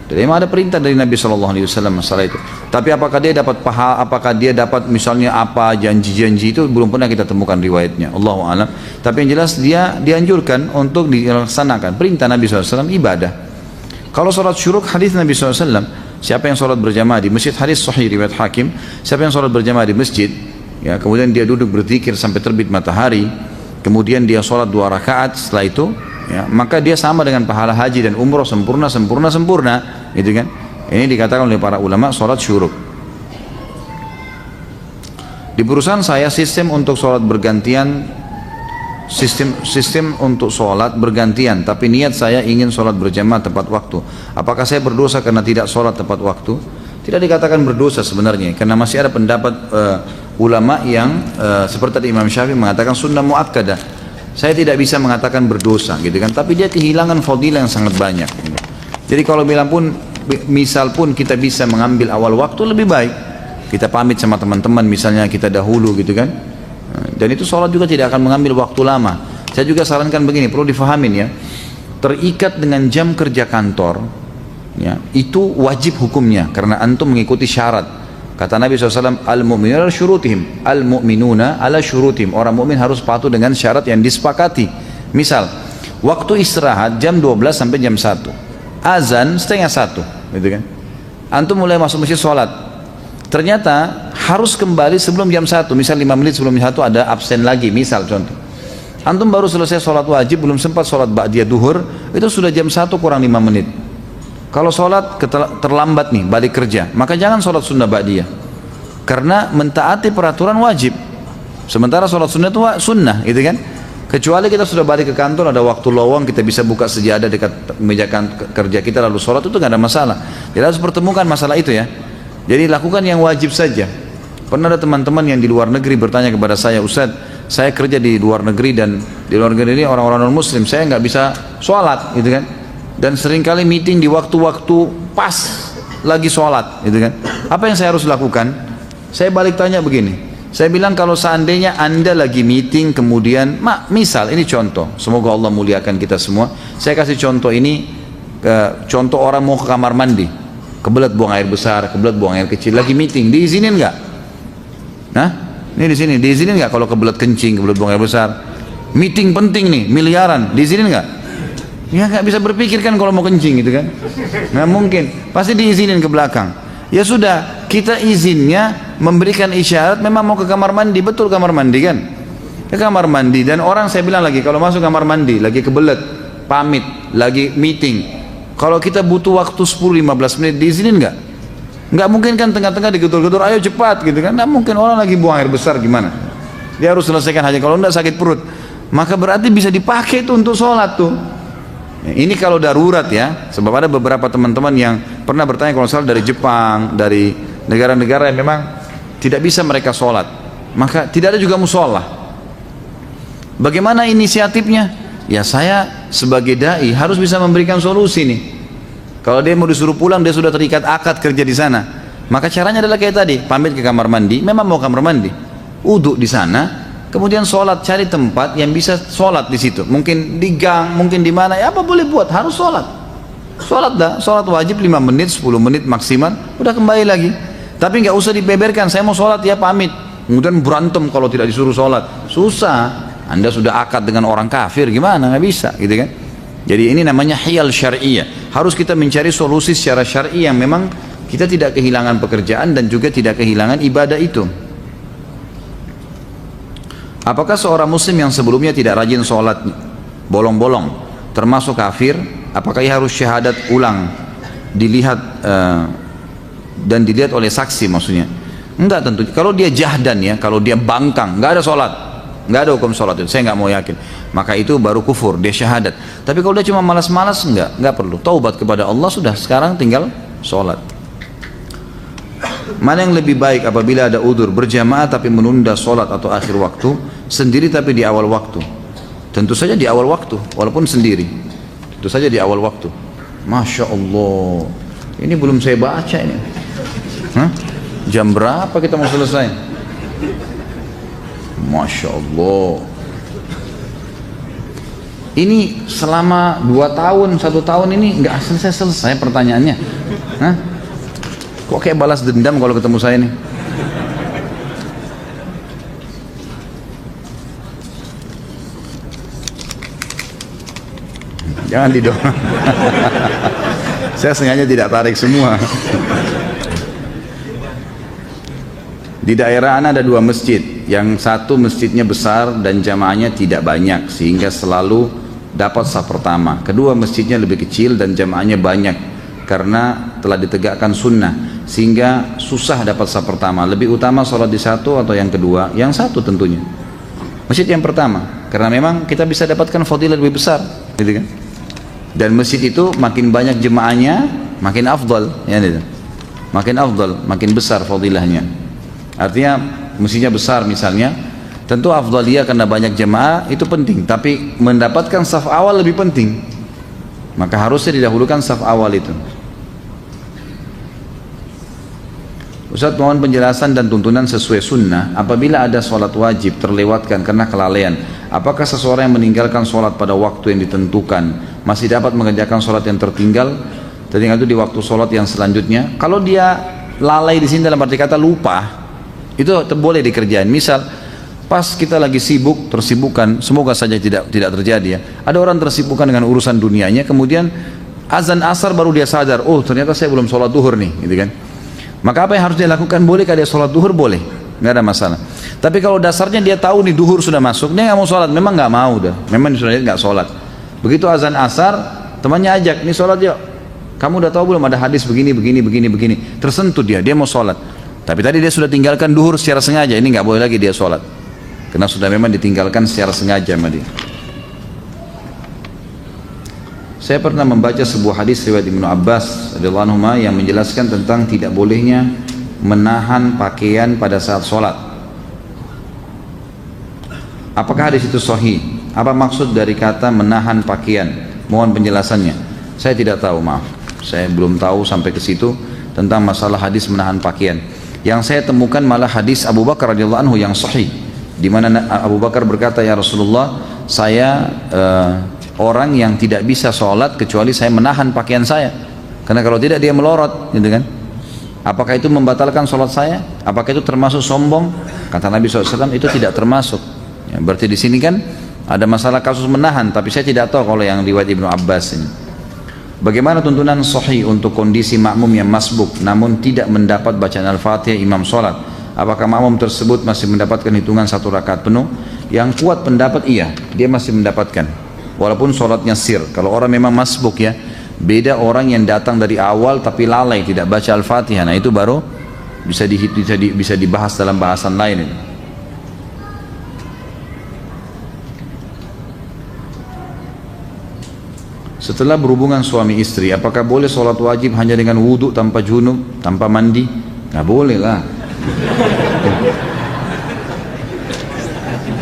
Jadi memang ada perintah dari Nabi SAW masalah itu. Tapi apakah dia dapat pahala, apakah dia dapat misalnya apa janji-janji, itu belum pernah kita temukan riwayatnya. Allahu a'lam. Tapi yang jelas dia dianjurkan untuk dilaksanakan. Perintah Nabi SAW ibadah. Kalau sholat syuruk, hadis Nabi SAW, siapa yang sholat berjamaah di masjid, hadis sahih riwayat Hakim, siapa yang sholat berjamaah di masjid, ya kemudian dia duduk berzikir sampai terbit matahari, kemudian dia sholat 2 rakaat setelah itu, ya, maka dia sama dengan pahala haji dan umroh sempurna, gitu kan? Ini dikatakan oleh para ulama sholat syuruk. Di perusahaan saya sistem untuk sholat bergantian, sistem untuk sholat bergantian, tapi niat saya ingin sholat berjamaah tepat waktu. Apakah saya berdosa karena tidak sholat tepat waktu? Tidak dikatakan berdosa sebenarnya, karena masih ada pendapat ulama yang seperti Imam Syafi'i mengatakan sunnah muakkadah. Saya tidak bisa mengatakan berdosa gitu kan, tapi dia kehilangan fadilah yang sangat banyak gitu. Jadi kalau bilang pun, misal pun kita bisa mengambil awal waktu, lebih baik kita pamit sama teman-teman misalnya kita dahulu gitu kan, dan itu sholat juga tidak akan mengambil waktu lama. Saya juga sarankan begini, perlu difahamin ya, terikat dengan jam kerja kantor ya, itu wajib hukumnya karena antum mengikuti syarat. Kata Nabi SAW, al-mu'minuna ala syurutihim, al-mu'minuna ala syurutihim, orang mukmin harus patuh dengan syarat yang disepakati. Misal waktu istirahat jam 12 sampai jam 1, azan 12:30 gitu kan, antum mulai masuk masjid sholat, ternyata harus kembali sebelum jam 1, misal 5 menit sebelum jam 1 ada absen lagi, misal contoh, antum baru selesai sholat wajib, belum sempat sholat ba'diyah duhur, itu sudah jam 1 kurang 5 menit. Kalau sholat terlambat nih balik kerja, maka jangan sholat sunnah ba'diyah, karena mentaati peraturan wajib, sementara sholat sunnah itu sunnah gitu kan. Kecuali kita sudah balik ke kantor, ada waktu lowong, kita bisa buka sejadah dekat meja kerja kita lalu sholat, itu nggak ada masalah. Kita harus pertemukan masalah itu ya. Jadi lakukan yang wajib saja. Pernah ada teman-teman yang di luar negeri bertanya kepada saya, Ustaz, saya kerja di luar negeri dan di luar negeri ini orang-orang non muslim, saya nggak bisa sholat gitu kan, dan seringkali meeting di waktu-waktu pas lagi sholat gitu kan. Apa yang saya harus lakukan? Saya balik tanya begini, saya bilang kalau seandainya anda lagi meeting kemudian, misal ini contoh, semoga Allah muliakan kita semua, saya kasih contoh ini, contoh orang mau ke kamar mandi, kebelet buang air besar, kebelet buang air kecil, lagi meeting, diizinin nggak? Nah, ini di sini diizinin nggak kalau kebelet kencing, kebelet buang air besar? Meeting penting nih, miliaran, diizinin nggak? Ya nggak bisa berpikir kan kalau mau kencing gitu kan? Nggak mungkin, pasti diizinin ke belakang. Ya sudah, kita izinnya memberikan isyarat memang mau ke kamar mandi, betul kamar mandi kan? Ke kamar mandi, dan orang saya bilang lagi kalau masuk kamar mandi lagi kebelet, pamit, lagi meeting, kalau kita butuh waktu 10-15 menit diizinin nggak? Nggak mungkin kan tengah-tengah digedor-gedor, ayo cepat gitu kan? Nggak mungkin, orang lagi buang air besar gimana? Dia harus selesaikan haji, kalau enggak sakit perut, maka berarti bisa dipakai itu untuk sholat tuh. Ini kalau darurat ya, sebab ada beberapa teman-teman yang pernah bertanya kalau salah dari Jepang, dari negara-negara yang memang tidak bisa mereka sholat, maka tidak ada juga musola. Bagaimana inisiatifnya? Ya saya sebagai dai harus bisa memberikan solusi nih. Kalau dia mau disuruh pulang, dia sudah terikat akad kerja di sana. Maka caranya adalah kayak tadi, pamit ke kamar mandi, memang mau kamar mandi, uduk di sana, kemudian sholat, cari tempat yang bisa sholat di situ. Mungkin di gang, mungkin di mana, ya apa boleh buat, harus sholat. Sholat dah, sholat wajib 5 menit, 10 menit maksimal, udah kembali lagi. Tapi nggak usah dibeberkan, saya mau sholat ya pamit. Kemudian berantem kalau tidak disuruh sholat, susah. Anda sudah akad dengan orang kafir, gimana, nggak bisa, gitu kan? Jadi ini namanya hiyal syari'iyah. Harus kita mencari solusi secara syar'i yang memang kita tidak kehilangan pekerjaan dan juga tidak kehilangan ibadah itu. Apakah seorang muslim yang sebelumnya tidak rajin sholat bolong-bolong termasuk kafir? Apakah ia harus syahadat ulang dilihat dan dilihat oleh saksi maksudnya? Enggak tentu. Kalau dia jahdan ya, kalau dia bangkang, enggak ada sholat, enggak ada hukum sholat itu, saya enggak mau yakin, maka itu baru kufur, dia syahadat. Tapi kalau dia cuma malas-malas, enggak perlu, taubat kepada Allah sudah, sekarang tinggal sholat. Mana yang lebih baik apabila ada udzur berjamaah tapi menunda sholat atau akhir waktu, sendiri tapi di awal waktu? Tentu saja di awal waktu, walaupun sendiri, tentu saja di awal waktu. Masya Allah, ini belum saya baca ini. Hah? Jam berapa kita mau selesai? Masya Allah. Ini selama 2 tahun, 1 tahun ini nggak selesai pertanyaannya. Hah? Kok kayak balas dendam kalau ketemu saya nih? Jangan didorong. Saya sengaja tidak tarik semua. Di daerah Ana ada 2 masjid. Yang satu masjidnya besar dan jamaahnya tidak banyak sehingga selalu dapat saf pertama. Kedua masjidnya lebih kecil dan jamaahnya banyak karena telah ditegakkan sunnah sehingga susah dapat saf pertama. Lebih utama sholat di satu atau yang kedua? Yang satu tentunya, masjid yang pertama, karena memang kita bisa dapatkan fadilah lebih besar, gitu kan? Dan masjid itu makin banyak jemaahnya makin afdal, ya, gitu. Makin afdal, makin besar fadilahnya. Artinya masjidnya besar misalnya, tentu afdaliyah karena banyak jemaah itu penting, tapi mendapatkan saf awal lebih penting. Maka harusnya didahulukan saf awal itu. Ustaz, mohon penjelasan dan tuntunan sesuai sunnah. Apabila ada sholat wajib terlewatkan karena kelalaian, apakah seseorang yang meninggalkan sholat pada waktu yang ditentukan masih dapat mengerjakan sholat yang tertinggal itu di waktu sholat yang selanjutnya? Kalau dia lalai di sini dalam arti kata lupa, itu boleh dikerjain. Misal pas kita lagi sibuk, tersibukkan, semoga saja tidak terjadi ya, ada orang tersibukkan dengan urusan dunianya, kemudian azan asar baru dia sadar, oh ternyata saya belum sholat duhur nih, gitu kan. Maka apa yang harus dia lakukan? Bolehkah dia sholat duhur? Boleh, nggak ada masalah. Tapi kalau dasarnya dia tahu nih duhur sudah masuk, dia nggak mau sholat, memang nggak mau dah, memang sudah nggak sholat. Begitu azan asar, temannya ajak, nih sholat yuk. Kamu udah tahu belum ada hadis begini, tersentuh dia mau sholat. Tapi tadi dia sudah tinggalkan duhur secara sengaja, ini nggak boleh lagi dia sholat, karena sudah memang ditinggalkan secara sengaja sama dia. Saya pernah membaca sebuah hadis riwayat Ibnu Abbas radhiyallahu anhu yang menjelaskan tentang tidak bolehnya menahan pakaian pada saat sholat. Apakah hadis itu sahih? Apa maksud dari kata menahan pakaian? Mohon penjelasannya. Saya tidak tahu, maaf. Saya belum tahu sampai ke situ tentang masalah hadis menahan pakaian. Yang saya temukan malah hadis Abu Bakar radhiyallahu anhu yang sahih, di mana Abu Bakar berkata, ya Rasulullah, saya orang yang tidak bisa sholat kecuali saya menahan pakaian saya, karena kalau tidak dia melorot, gitu kan. Apakah itu membatalkan sholat saya? Apakah itu termasuk sombong? Kata Nabi SAW, itu tidak termasuk. Ya, berarti di sini kan ada masalah kasus menahan, tapi saya tidak tahu kalau yang riwayat Ibnu Abbas ini. Bagaimana tuntunan sahih untuk kondisi makmum yang masbuk namun tidak mendapat bacaan Al-Fatihah imam sholat? Apakah makmum tersebut masih mendapatkan hitungan 1 rakaat penuh? Yang kuat pendapat iya, dia masih mendapatkan, walaupun sholatnya sir. Kalau orang memang masbuk ya, beda orang yang datang dari awal tapi lalai tidak baca Al-Fatihah, nah itu baru bisa dibahas dalam bahasan lain ini. Setelah berhubungan suami istri, apakah boleh sholat wajib hanya dengan wudhu tanpa junub, tanpa mandi? Nggak boleh lah.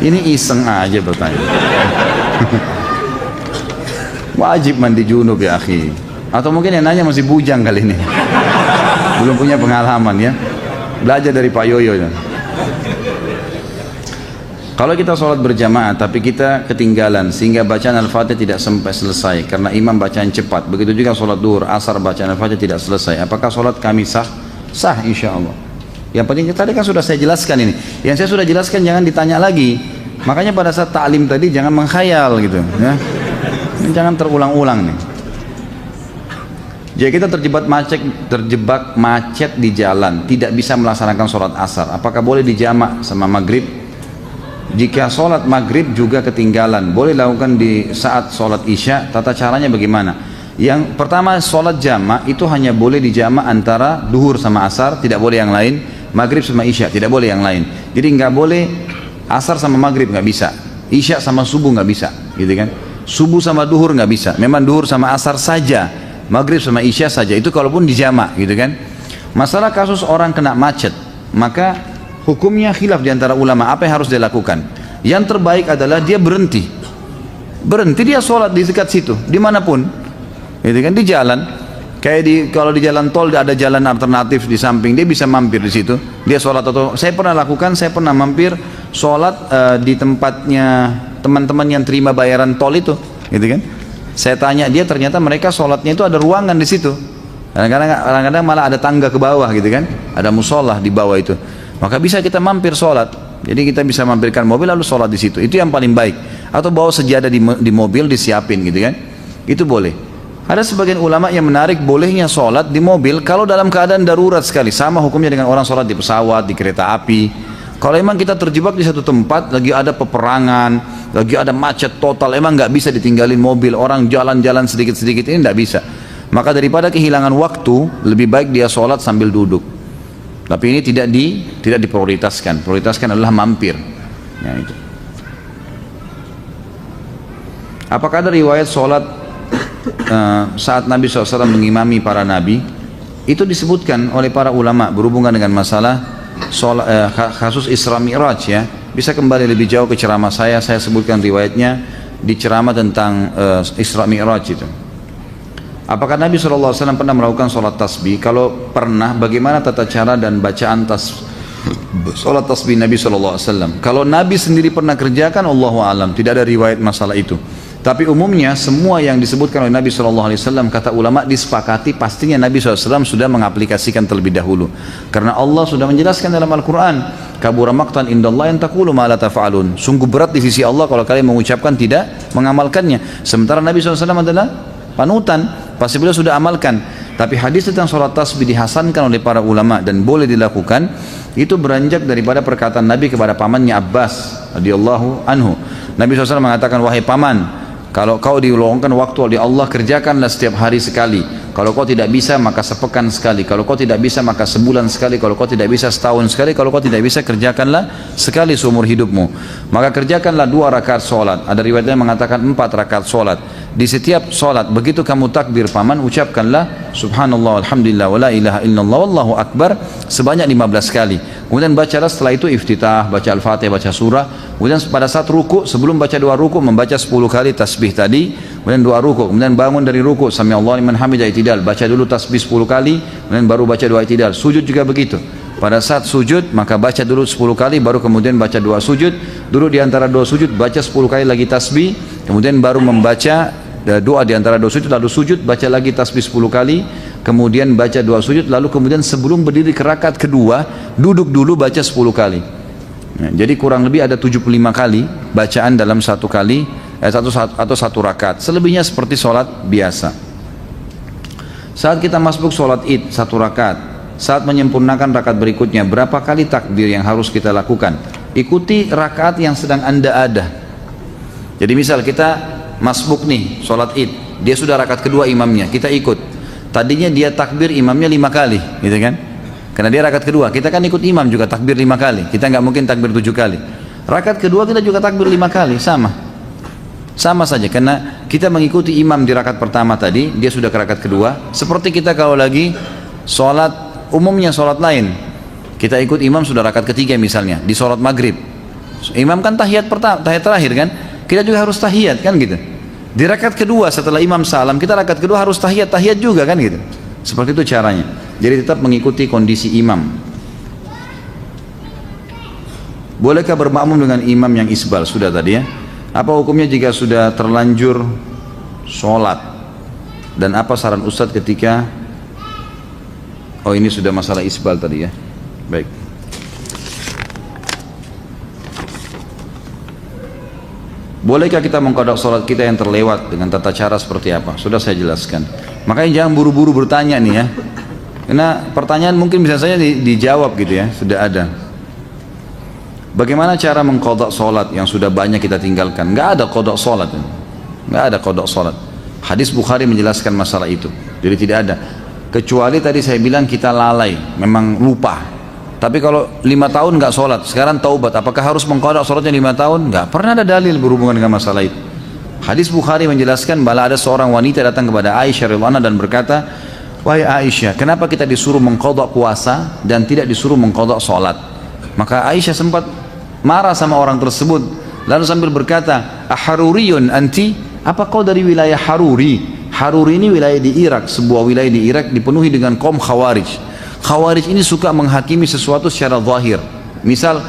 Ini iseng aja bertanya. Wajib mandi junub ya akhi. Atau mungkin yang nanya masih bujang kali ini. Belum punya pengalaman ya. Belajar dari Pak Yoyo ya. Kalau kita sholat berjamaah tapi kita ketinggalan sehingga bacaan Al-Fatihah tidak sampai selesai karena imam bacaan cepat, begitu juga sholat duhur, asar bacaan Al-Fatihah tidak selesai, apakah sholat kami sah? Sah insya Allah. Yang penting tadi kan sudah saya jelaskan ini. Yang saya sudah jelaskan jangan ditanya lagi. Makanya pada saat ta'lim tadi jangan menghayal gitu ya. Ini jangan terulang-ulang nih. Jika kita terjebak macet di jalan, tidak bisa melaksanakan sholat asar, apakah boleh dijamak sama maghrib? Jika sholat maghrib juga ketinggalan, boleh dilakukan di saat sholat isya. Tata caranya bagaimana? Yang pertama, sholat jamak itu hanya boleh dijamak antara duhur sama asar, tidak boleh yang lain. Maghrib sama isya, tidak boleh yang lain. Jadi nggak boleh asar sama maghrib, nggak bisa. Isya sama subuh nggak bisa, gitu kan? Subuh sama duhur nggak bisa. Memang duhur sama asar saja, maghrib sama isya saja. Itu kalaupun dijamak, gitu kan? Masalah kasus orang kena macet, maka hukumnya khilaf diantara ulama, apa yang harus dia lakukan? Yang terbaik adalah dia berhenti dia sholat di dekat situ, dimanapun, gitu kan, di jalan. Kayak kalau di jalan tol ada jalan alternatif di samping, dia bisa mampir di situ, dia sholat. Atau saya pernah lakukan, saya pernah mampir sholat di tempatnya teman-teman yang terima bayaran tol itu, gitu kan. Saya tanya dia, ternyata mereka sholatnya itu ada ruangan di situ. Kadang-kadang malah ada tangga ke bawah, gitu kan, ada musola di bawah itu. Maka bisa kita mampir sholat. Jadi kita bisa mampirkan mobil lalu sholat di situ. Itu yang paling baik. Atau bawa sejadah di mobil disiapin, gitu kan. Itu boleh. Ada sebagian ulama yang menarik bolehnya sholat di mobil kalau dalam keadaan darurat sekali. Sama hukumnya dengan orang sholat di pesawat, di kereta api. Kalau emang kita terjebak di satu tempat, lagi ada peperangan, lagi ada macet total, emang nggak bisa ditinggalin mobil, orang jalan-jalan sedikit-sedikit, ini nggak bisa. Maka daripada kehilangan waktu, lebih baik dia sholat sambil duduk. Tapi ini tidak diprioritaskan. Prioritaskan adalah mampir. Ya, itu. Apakah ada riwayat sholat saat Nabi SAW mengimami para nabi? Itu disebutkan oleh para ulama berhubungan dengan masalah kasus Isra Mi'raj ya. Bisa kembali lebih jauh ke ceramah saya sebutkan riwayatnya di ceramah tentang Isra Mi'raj itu. Apakah Nabi SAW pernah melakukan sholat tasbih? Kalau pernah, bagaimana tata cara dan bacaan sholat tasbih Nabi SAW? Kalau Nabi sendiri pernah kerjakan, Allahu a'lam, tidak ada riwayat masalah itu. Tapi umumnya semua yang disebutkan oleh Nabi SAW, kata ulama disepakati pastinya Nabi SAW sudah mengaplikasikan terlebih dahulu. Karena Allah sudah menjelaskan dalam Al-Quran, kabura maqtan indallah yang taqulu ma la tafa'alun. Sungguh berat di sisi Allah kalau kalian mengucapkan tidak mengamalkannya. Sementara Nabi SAW adalah panutan, pasti beliau sudah amalkan. Tapi hadis tentang sholat tasbih dihasankan oleh para ulama dan boleh dilakukan, itu beranjak daripada perkataan Nabi kepada pamannya Abbas radhiyallahu anhu. Nabi SAW mengatakan, wahai paman, kalau kau diluangkan waktu oleh Allah, kerjakanlah setiap hari sekali. Kalau kau tidak bisa maka sepekan sekali. Kalau kau tidak bisa maka sebulan sekali. Kalau kau tidak bisa setahun sekali. Kalau kau tidak bisa kerjakanlah sekali seumur hidupmu. Maka kerjakanlah 2 rakaat sholat. Ada riwayatnya mengatakan 4 rakaat sholat. Di setiap sholat begitu kamu takbir paman, ucapkanlah subhanallah alhamdulillah wa la ilaha illallah wallahu akbar sebanyak 15 kali. Kemudian bacalah setelah itu iftitah, baca Al-Fatihah, baca surah. Kemudian pada saat ruku, sebelum baca 2 ruku membaca 10 kali tasbih tadi. Kemudian 2 ruku, kemudian bangun dari ruku, sami Allahu liman hamidah, i'tidal, baca dulu tasbih 10 kali, kemudian baru baca 2 i'tidal. Sujud juga begitu. Pada saat sujud maka baca dulu 10 kali, baru kemudian baca 2 sujud. Duduk di antara 2 sujud, baca 10 kali lagi tasbih, kemudian baru membaca doa di antara 2 sujud, lalu sujud, baca lagi tasbih 10 kali, kemudian baca 2 sujud, lalu kemudian sebelum berdiri ke rakaat kedua, duduk dulu baca 10 kali. Nah, jadi kurang lebih ada 75 kali bacaan dalam satu kali atau satu rakaat. Selebihnya seperti sholat biasa. Saat kita masuk sholat id 1 rakaat, saat menyempurnakan rakaat berikutnya, berapa kali takbir yang harus kita lakukan? Ikuti rakaat yang sedang anda ada. Jadi misal kita masbuk nih sholat id, dia sudah rakaat kedua imamnya, kita ikut. Tadinya dia takbir imamnya 5 kali, gitu kan? Karena dia rakaat kedua, kita kan ikut imam juga takbir 5 kali. Kita nggak mungkin takbir 7 kali. Rakaat kedua kita juga takbir 5 kali, sama saja. Karena kita mengikuti imam di rakaat pertama tadi, dia sudah ke rakaat kedua. Seperti kita kalau lagi sholat umumnya sholat lain, kita ikut imam sudah rakaat ketiga misalnya di sholat maghrib. Imam kan tahiyat pertama, tahiyat terakhir kan? Kita juga harus tahiyat kan gitu. Di rakaat kedua setelah imam salam, kita rakaat kedua harus tahiyat juga kan gitu. Seperti itu caranya. Jadi tetap mengikuti kondisi imam. Bolehkah bermakmum dengan imam yang isbal? Sudah tadi ya. Apa hukumnya jika sudah terlanjur sholat? Dan apa saran Ustadz ketika, oh ini sudah masalah isbal tadi ya. Baik. Bolehkah kita mengqadha sholat kita yang terlewat dengan tata cara seperti apa? Sudah saya jelaskan. Makanya jangan buru-buru bertanya nih ya. Karena pertanyaan mungkin bisa saja dijawab gitu ya, sudah ada. Bagaimana cara mengqadha sholat yang sudah banyak kita tinggalkan? Nggak ada qadha sholat. Nggak ada qadha sholat. Hadis Bukhari menjelaskan masalah itu. Jadi tidak ada. Kecuali tadi saya bilang kita lalai, memang lupa. Tapi kalau 5 tahun nggak sholat, sekarang taubat, apakah harus mengqadha sholatnya 5 tahun? Nggak pernah ada dalil berhubungan dengan masalah itu. Hadis Bukhari menjelaskan bahwa ada seorang wanita datang kepada Aisyah radhiyallahu anha dan berkata, wahai Aisyah, kenapa kita disuruh mengqadha puasa dan tidak disuruh mengqadha sholat? Maka Aisyah sempat marah sama orang tersebut, lalu sambil berkata, aharuriyun anti? Apa kau dari wilayah Haruri? Haruri ini wilayah di Irak, sebuah wilayah di Irak dipenuhi dengan kaum Khawarij. Khawarij ini suka menghakimi sesuatu secara zahir. Misal,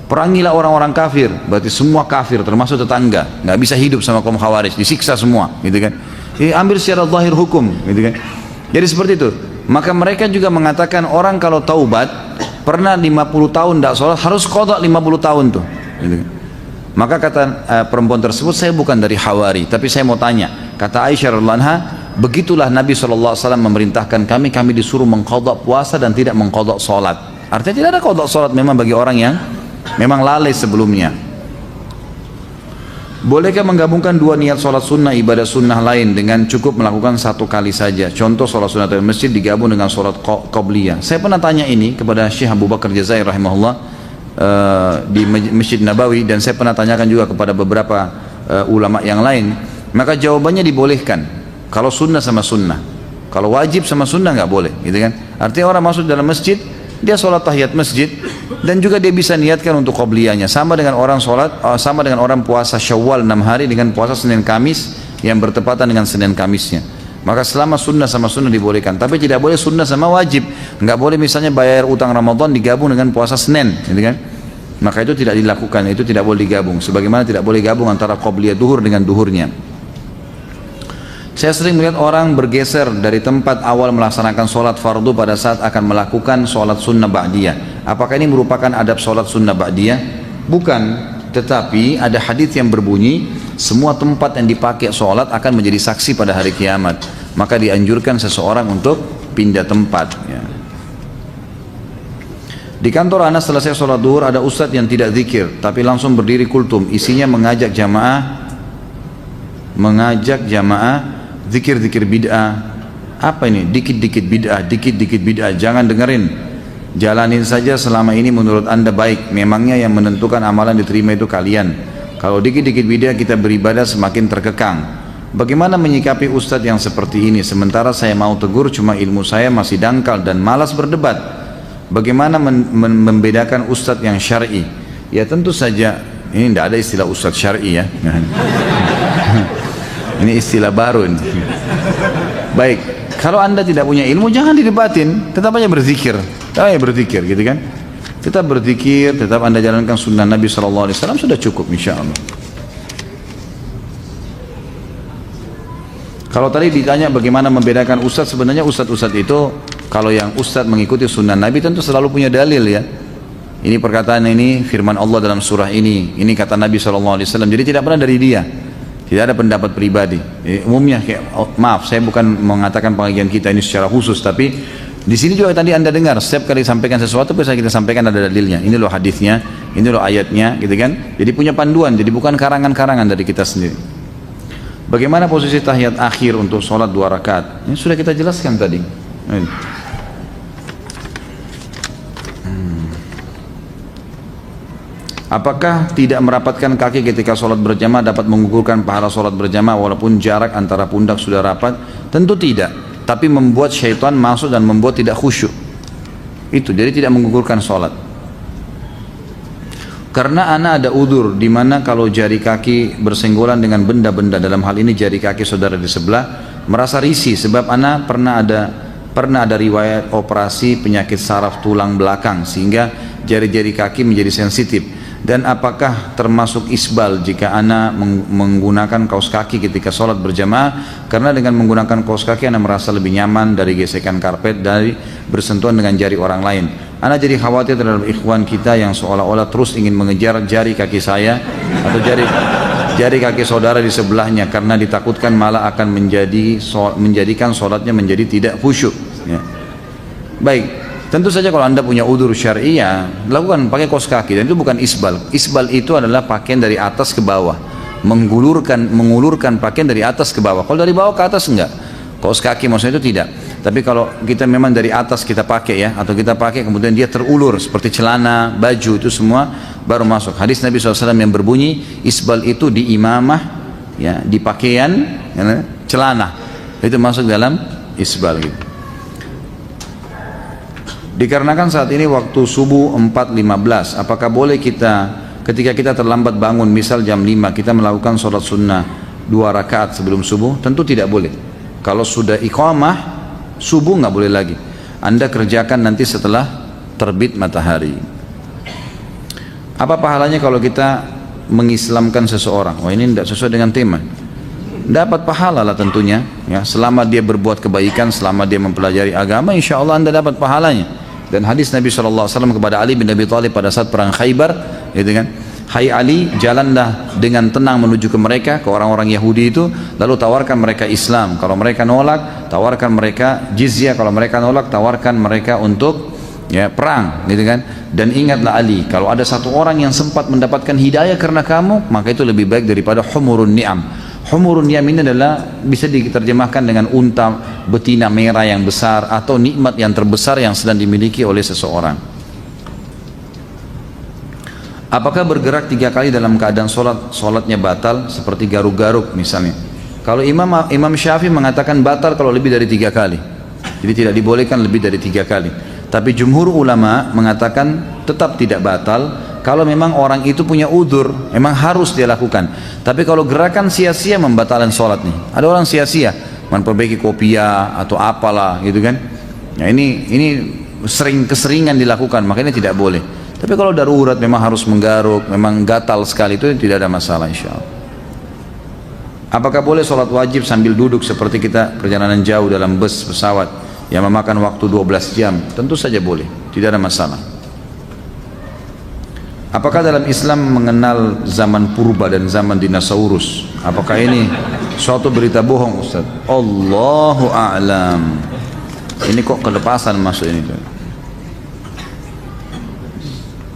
perangilah orang-orang kafir, berarti semua kafir termasuk tetangga, nggak bisa hidup sama kaum Khawarij, disiksa semua, gitu kan? Ambil secara zahir hukum, gitu kan? Jadi seperti itu. Maka mereka juga mengatakan orang kalau taubat pernah 50 tahun tidak sholat harus qadha 50 tahun tuh, gitu kan? Maka kata perempuan tersebut, saya bukan dari Hawari, tapi saya mau tanya. Kata Aisyah radhiyallahu anha, begitulah Nabi SAW memerintahkan kami disuruh mengqadha puasa dan tidak mengqadha sholat. Artinya tidak ada qadha sholat memang bagi orang yang memang lalai sebelumnya. Bolehkah menggabungkan dua niat sholat sunnah ibadah sunnah lain dengan cukup melakukan satu kali saja? Contoh sholat sunnah di masjid digabung dengan sholat qobliyah. Saya pernah tanya ini kepada Syekh Abu Bakar Jazair rahimahullah di Masjid Nabawi, dan saya pernah tanyakan juga kepada beberapa ulama yang lain. Maka jawabannya dibolehkan kalau sunnah sama sunnah. Kalau wajib sama sunnah nggak boleh, gitu kan? Artinya orang masuk dalam masjid, dia sholat tahiyat masjid dan juga dia bisa niatkan untuk qobliyahnya, sama dengan orang sholat, sama dengan orang puasa Syawal 6 hari dengan puasa Senin Kamis yang bertepatan dengan Senin Kamisnya. Maka selama sunnah sama sunnah dibolehkan, tapi tidak boleh sunnah sama wajib. Nggak boleh misalnya bayar utang Ramadan digabung dengan puasa Senin, gitu kan? Maka itu tidak dilakukan, itu tidak boleh digabung. Sebagaimana tidak boleh gabung antara qobliyah duhur dengan duhurnya. Saya sering melihat orang bergeser dari tempat awal melaksanakan sholat fardu pada saat akan melakukan sholat sunnah ba'diyah. Apakah ini merupakan adab sholat sunnah ba'diyah? Bukan, tetapi ada hadis yang berbunyi semua tempat yang dipakai sholat akan menjadi saksi pada hari kiamat. Maka dianjurkan seseorang untuk pindah tempat ya. Di kantor anak selesai sholat duhur ada ustadz yang tidak zikir tapi langsung berdiri kultum, isinya mengajak jamaah zikir-zikir bid'ah. Apa ini? Dikit-dikit bid'ah, jangan dengerin, jalanin saja selama ini menurut anda baik. Memangnya yang menentukan amalan diterima itu kalian. Kalau dikit-dikit bid'ah kita beribadah semakin terkekang. Bagaimana menyikapi ustadz yang seperti ini? Sementara saya mau tegur, cuma ilmu saya masih dangkal dan malas berdebat. Bagaimana membedakan ustadz yang syar'i? Ya tentu saja, ini tidak ada istilah ustadz syar'i ya. Ini istilah baru ini. Baik, kalau anda tidak punya ilmu jangan didebatin, tetap aja berzikir, gitu kan? Tetap berzikir, tetap anda jalankan sunnah Nabi SAW, sudah cukup insya Allah. Kalau tadi ditanya bagaimana membedakan ustadz, sebenarnya ustadz itu kalau yang ustadz mengikuti sunnah Nabi tentu selalu punya dalil ya. Ini perkataan ini firman Allah dalam surah ini kata Nabi SAW, jadi tidak pernah dari dia. Tidak ada pendapat pribadi. Umumnya maaf, saya bukan mengatakan pengajian kita ini secara khusus, tapi di sini juga tadi anda dengar setiap kali sampaikan sesuatu bisa kita sampaikan ada dalilnya. Ini loh hadisnya, ini loh ayatnya, gitu kan? Jadi punya panduan, jadi bukan karangan-karangan dari kita sendiri. Bagaimana posisi tahiyat akhir untuk sholat 2 rakaat? Ini sudah kita jelaskan tadi. Apakah tidak merapatkan kaki ketika sholat berjamaah dapat menggugurkan pahala sholat berjamaah walaupun jarak antara pundak sudah rapat? Tentu tidak, tapi membuat syaitan masuk dan membuat tidak khusyuk. Itu, jadi tidak menggugurkan sholat. Karena ana ada udur di mana kalau jari kaki bersenggolan dengan benda-benda, dalam hal ini jari kaki saudara di sebelah, merasa risih sebab ana pernah ada riwayat operasi penyakit saraf tulang belakang sehingga jari-jari kaki menjadi sensitif. Dan apakah termasuk isbal jika ana menggunakan kaos kaki ketika sholat berjamaah? Karena dengan menggunakan kaos kaki ana merasa lebih nyaman dari gesekan karpet, dari bersentuhan dengan jari orang lain. Ana jadi khawatir terhadap ikhwan kita yang seolah-olah terus ingin mengejar jari kaki saya atau jari kaki saudara di sebelahnya, karena ditakutkan malah akan menjadikan sholatnya menjadi tidak khusyuk ya. Baik, tentu saja kalau anda punya udzur syar'i ya lakukan pakai kaos kaki, dan itu bukan isbal. Isbal itu adalah pakaian dari atas ke bawah, mengulurkan pakaian dari atas ke bawah. Kalau dari bawah ke atas enggak, kaos kaki maksudnya itu tidak. Tapi kalau kita memang dari atas kita pakai ya, atau kita pakai kemudian dia terulur seperti celana, baju, itu semua baru masuk. Hadis Nabi SAW yang berbunyi isbal itu di imamah ya, di pakaian ya, celana, itu masuk dalam isbal gitu. Dikarenakan saat ini waktu subuh 4.15, apakah boleh kita ketika kita terlambat bangun, misal jam 5, kita melakukan sholat sunnah 2 rakaat sebelum subuh? Tentu tidak boleh. Kalau sudah iqamah subuh nggak boleh lagi. Anda kerjakan nanti setelah terbit matahari. Apa pahalanya kalau kita mengislamkan seseorang? Wah, ini tidak sesuai dengan tema. Dapat pahala lah tentunya ya, selama dia berbuat kebaikan, selama dia mempelajari agama, insya Allah Anda dapat pahalanya. Dan hadis Nabi SAW kepada Ali bin Abi Thalib pada saat perang Khaybar, gitu kan, hai Ali, jalanlah dengan tenang menuju ke mereka, ke orang-orang Yahudi itu, lalu tawarkan mereka Islam. Kalau mereka nolak, tawarkan mereka jizyah. Kalau mereka nolak, tawarkan mereka untuk ya perang, gitu kan. Dan ingatlah Ali, kalau ada satu orang yang sempat mendapatkan hidayah karena kamu, maka itu lebih baik daripada humurun ni'am. Humurun ni'am ini adalah bisa diterjemahkan dengan unta betina merah yang besar, atau nikmat yang terbesar yang sedang dimiliki oleh seseorang. Apakah bergerak 3 kali dalam keadaan sholatnya batal, seperti garuk-garuk misalnya? Kalau Imam Syafi'i mengatakan batal kalau lebih dari 3 kali, jadi tidak dibolehkan lebih dari 3 kali. Tapi jumhur ulama mengatakan tetap tidak batal kalau memang orang itu punya udzur, memang harus dia lakukan. Tapi kalau gerakan sia-sia membatalkan sholat nih. Ada orang sia-sia memperbaiki kopiah atau apalah gitu kan. Nah ini keseringan dilakukan, makanya tidak boleh. Tapi kalau darurat memang harus menggaruk, memang gatal sekali, itu tidak ada masalah insya Allah. Apakah boleh sholat wajib sambil duduk seperti kita perjalanan jauh dalam bus, pesawat yang memakan waktu 12 jam? Tentu saja boleh, tidak ada masalah. Apakah dalam Islam mengenal zaman purba dan zaman dinosaurus? Apakah ini suatu berita bohong, Ustaz? Allahu a'lam. Ini kok kelepasan masuk ini.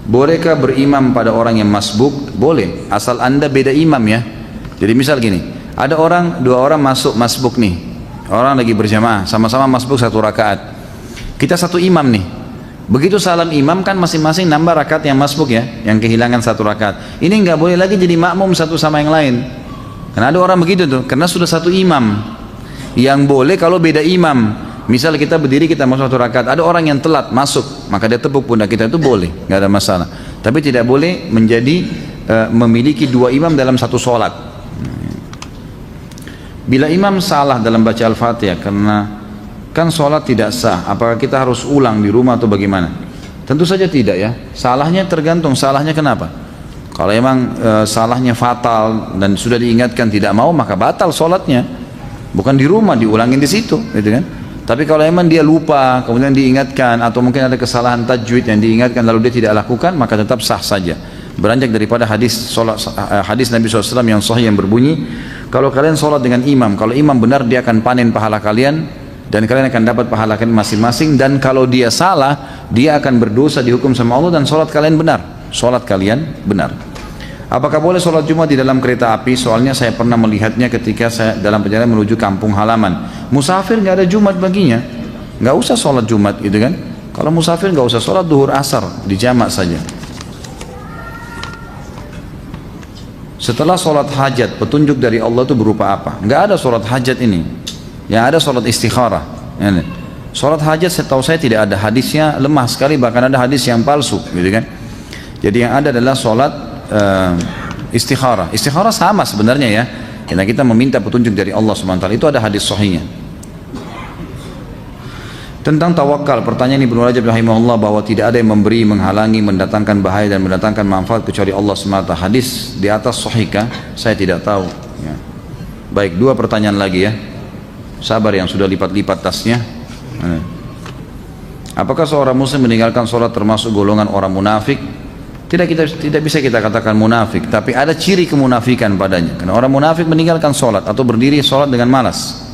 Bolehkah berimam pada orang yang masbuk? Boleh, asal anda beda imam ya. Jadi misal gini, ada dua orang masuk masbuk nih, orang lagi berjamaah, sama-sama masbuk 1 rakaat. Kita satu imam nih. Begitu salam imam kan masing-masing nambah rakaat yang masbuk ya, yang kehilangan 1 rakaat. Ini nggak boleh lagi jadi makmum satu sama yang lain. Karena ada orang begitu tuh, karena sudah satu imam. Yang boleh kalau beda imam. Misal kita berdiri, kita masuk 1 rakaat, ada orang yang telat masuk, maka dia tepuk pundak kita, itu boleh, nggak ada masalah. Tapi tidak boleh memiliki 2 imam dalam satu sholat. Bila imam salah dalam baca Al-Fatihah, karena kan sholat tidak sah, apakah kita harus ulang di rumah atau bagaimana? Tentu saja tidak ya. Salahnya tergantung salahnya kenapa. Kalau emang salahnya fatal dan sudah diingatkan tidak mau, maka batal sholatnya. Bukan di rumah, diulangin di situ, gitu kan? Tapi kalau emang dia lupa, kemudian diingatkan, atau mungkin ada kesalahan tajwid yang diingatkan lalu dia tidak lakukan, maka tetap sah saja. Beranjak daripada hadis Nabi SAW yang sahih yang berbunyi, kalau kalian sholat dengan imam, kalau imam benar dia akan panen pahala kalian, dan kalian akan dapat pahala kalian masing-masing. Dan kalau dia salah, dia akan berdosa, dihukum sama Allah, dan sholat kalian benar. Sholat kalian benar. Apakah boleh sholat Jumat di dalam kereta api? Soalnya saya pernah melihatnya ketika saya dalam perjalanan menuju kampung halaman. Musafir nggak ada Jumat baginya, nggak usah sholat Jumat gitu kan. Kalau musafir nggak usah sholat duhur asar, dijamak saja. Setelah sholat hajat, petunjuk dari Allah itu berupa apa? Nggak ada sholat hajat ini. Yang ada sholat istikharah. Sholat hajat setahu saya tidak ada hadisnya, lemah sekali, bahkan ada hadis yang palsu gitu kan. Jadi yang ada adalah sholat istikharah. Istikharah sama sebenarnya ya. Karena kita meminta petunjuk dari Allah SWT. Itu ada hadis sahihnya. Tentang tawakal, pertanyaan Ibnu Rajab rahimahullah bahwa tidak ada yang memberi, menghalangi, mendatangkan bahaya dan mendatangkan manfaat kecuali Allah SWT. Hadis di atas sahihkah? Saya tidak tahu. Ya. Baik, dua pertanyaan lagi ya. Sabar yang sudah lipat-lipat tasnya. Apakah seorang muslim meninggalkan sholat termasuk golongan orang munafik? Tidak bisa kita katakan munafik, tapi ada ciri kemunafikan padanya. Karena orang munafik meninggalkan sholat atau berdiri sholat dengan malas.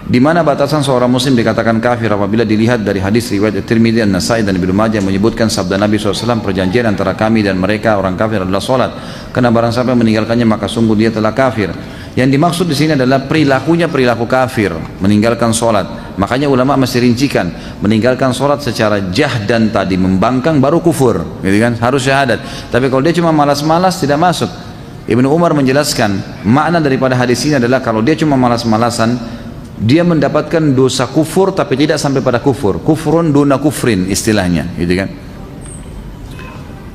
Di mana batasan seorang muslim dikatakan kafir apabila dilihat dari hadis riwayat At-Tirmidzi, An-Nasai dan Ibnu Majah menyebutkan sabda Nabi SAW, perjanjian antara kami dan mereka orang kafir adalah sholat. Karena barang siapa yang meninggalkannya maka sungguh dia telah kafir. Yang dimaksud di sini adalah perilakunya perilaku kafir, meninggalkan sholat. Makanya ulama masih rincikan, meninggalkan sholat secara jahdan tadi, membangkang baru kufur, gitu kan? Harus syahadat. Tapi kalau dia cuma malas-malas tidak masuk. Ibnu Umar menjelaskan makna daripada hadis ini adalah kalau dia cuma malas-malasan, dia mendapatkan dosa kufur tapi tidak sampai pada kufur. Kufrun duna kufrin istilahnya, gitu kan?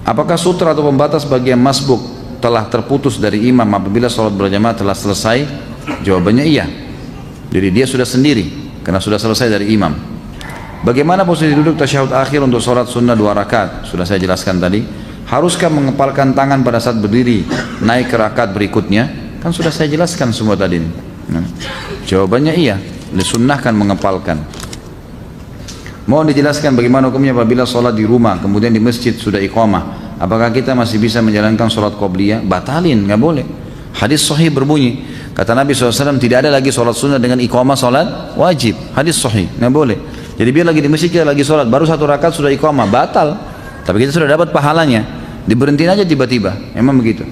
Apakah sutra atau pembatas bagi yang masbuk telah terputus dari imam apabila sholat berjamaah telah selesai? Jawabannya iya. Jadi dia sudah sendiri karena sudah selesai dari imam. Bagaimana posisi duduk tasyahud akhir untuk sholat sunnah 2 rakaat? Sudah saya jelaskan tadi. Haruskah mengepalkan tangan pada saat berdiri naik ke rakaat berikutnya? Kan sudah saya jelaskan semua tadi. Jawabannya iya, disunnahkan mengepalkan. Mohon dijelaskan bagaimana hukumnya apabila sholat di rumah kemudian di masjid sudah iqamah. Apakah kita masih bisa menjalankan sholat qobliyah? Batalin, nggak boleh. Hadis sahih berbunyi, kata Nabi SAW, tidak ada lagi sholat sunnah dengan iqamah sholat wajib. Hadis sahih, nggak boleh. Jadi biar lagi di masjid kita lagi sholat, baru 1 rakaat sudah iqamah, batal. Tapi kita sudah dapat pahalanya, diberhentiin aja tiba-tiba. Memang begitu.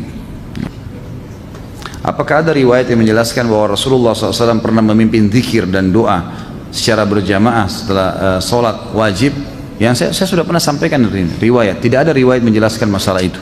Apakah ada riwayat yang menjelaskan bahwa Rasulullah SAW pernah memimpin zikir dan doa secara berjamaah setelah sholat wajib? Yang saya sudah pernah sampaikan riwayat, tidak ada riwayat menjelaskan masalah itu.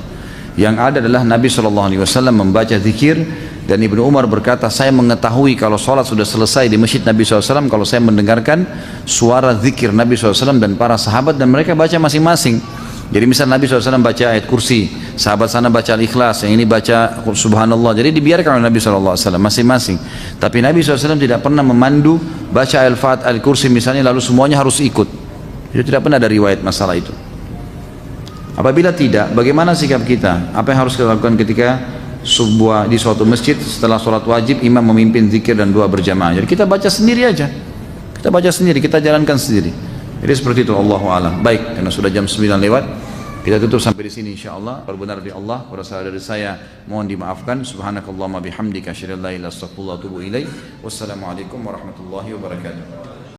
Yang ada adalah Nabi SAW membaca zikir dan Ibnu Umar berkata, saya mengetahui kalau sholat sudah selesai di masjid Nabi SAW kalau saya mendengarkan suara zikir Nabi SAW dan para sahabat dan mereka baca masing-masing. Jadi misal Nabi SAW baca ayat kursi, sahabat sana baca al-ikhlas, yang ini baca subhanallah. Jadi dibiarkan oleh Nabi SAW masing-masing. Tapi Nabi SAW tidak pernah memandu baca al-fat, al-kursi misalnya lalu semuanya harus ikut. Itu tidak pernah ada riwayat masalah itu. Apabila tidak, bagaimana sikap kita? Apa yang harus kita lakukan ketika di suatu masjid setelah sholat wajib imam memimpin zikir dan doa berjamaah? Jadi kita baca sendiri aja. Kita baca sendiri, kita jalankan sendiri. Jadi seperti itu, Allahu a'lam. Baik, karena sudah jam 9 lewat, kita tutup sampai di sini insyaallah. Kalau benar dari Allah, kalau salah dari saya, mohon dimaafkan. Subhanakallahumma bihamdika asyhadu an la ilaha illa anta astaghfiruka wa atubu ilaik. Wassalamualaikum warahmatullahi wabarakatuh.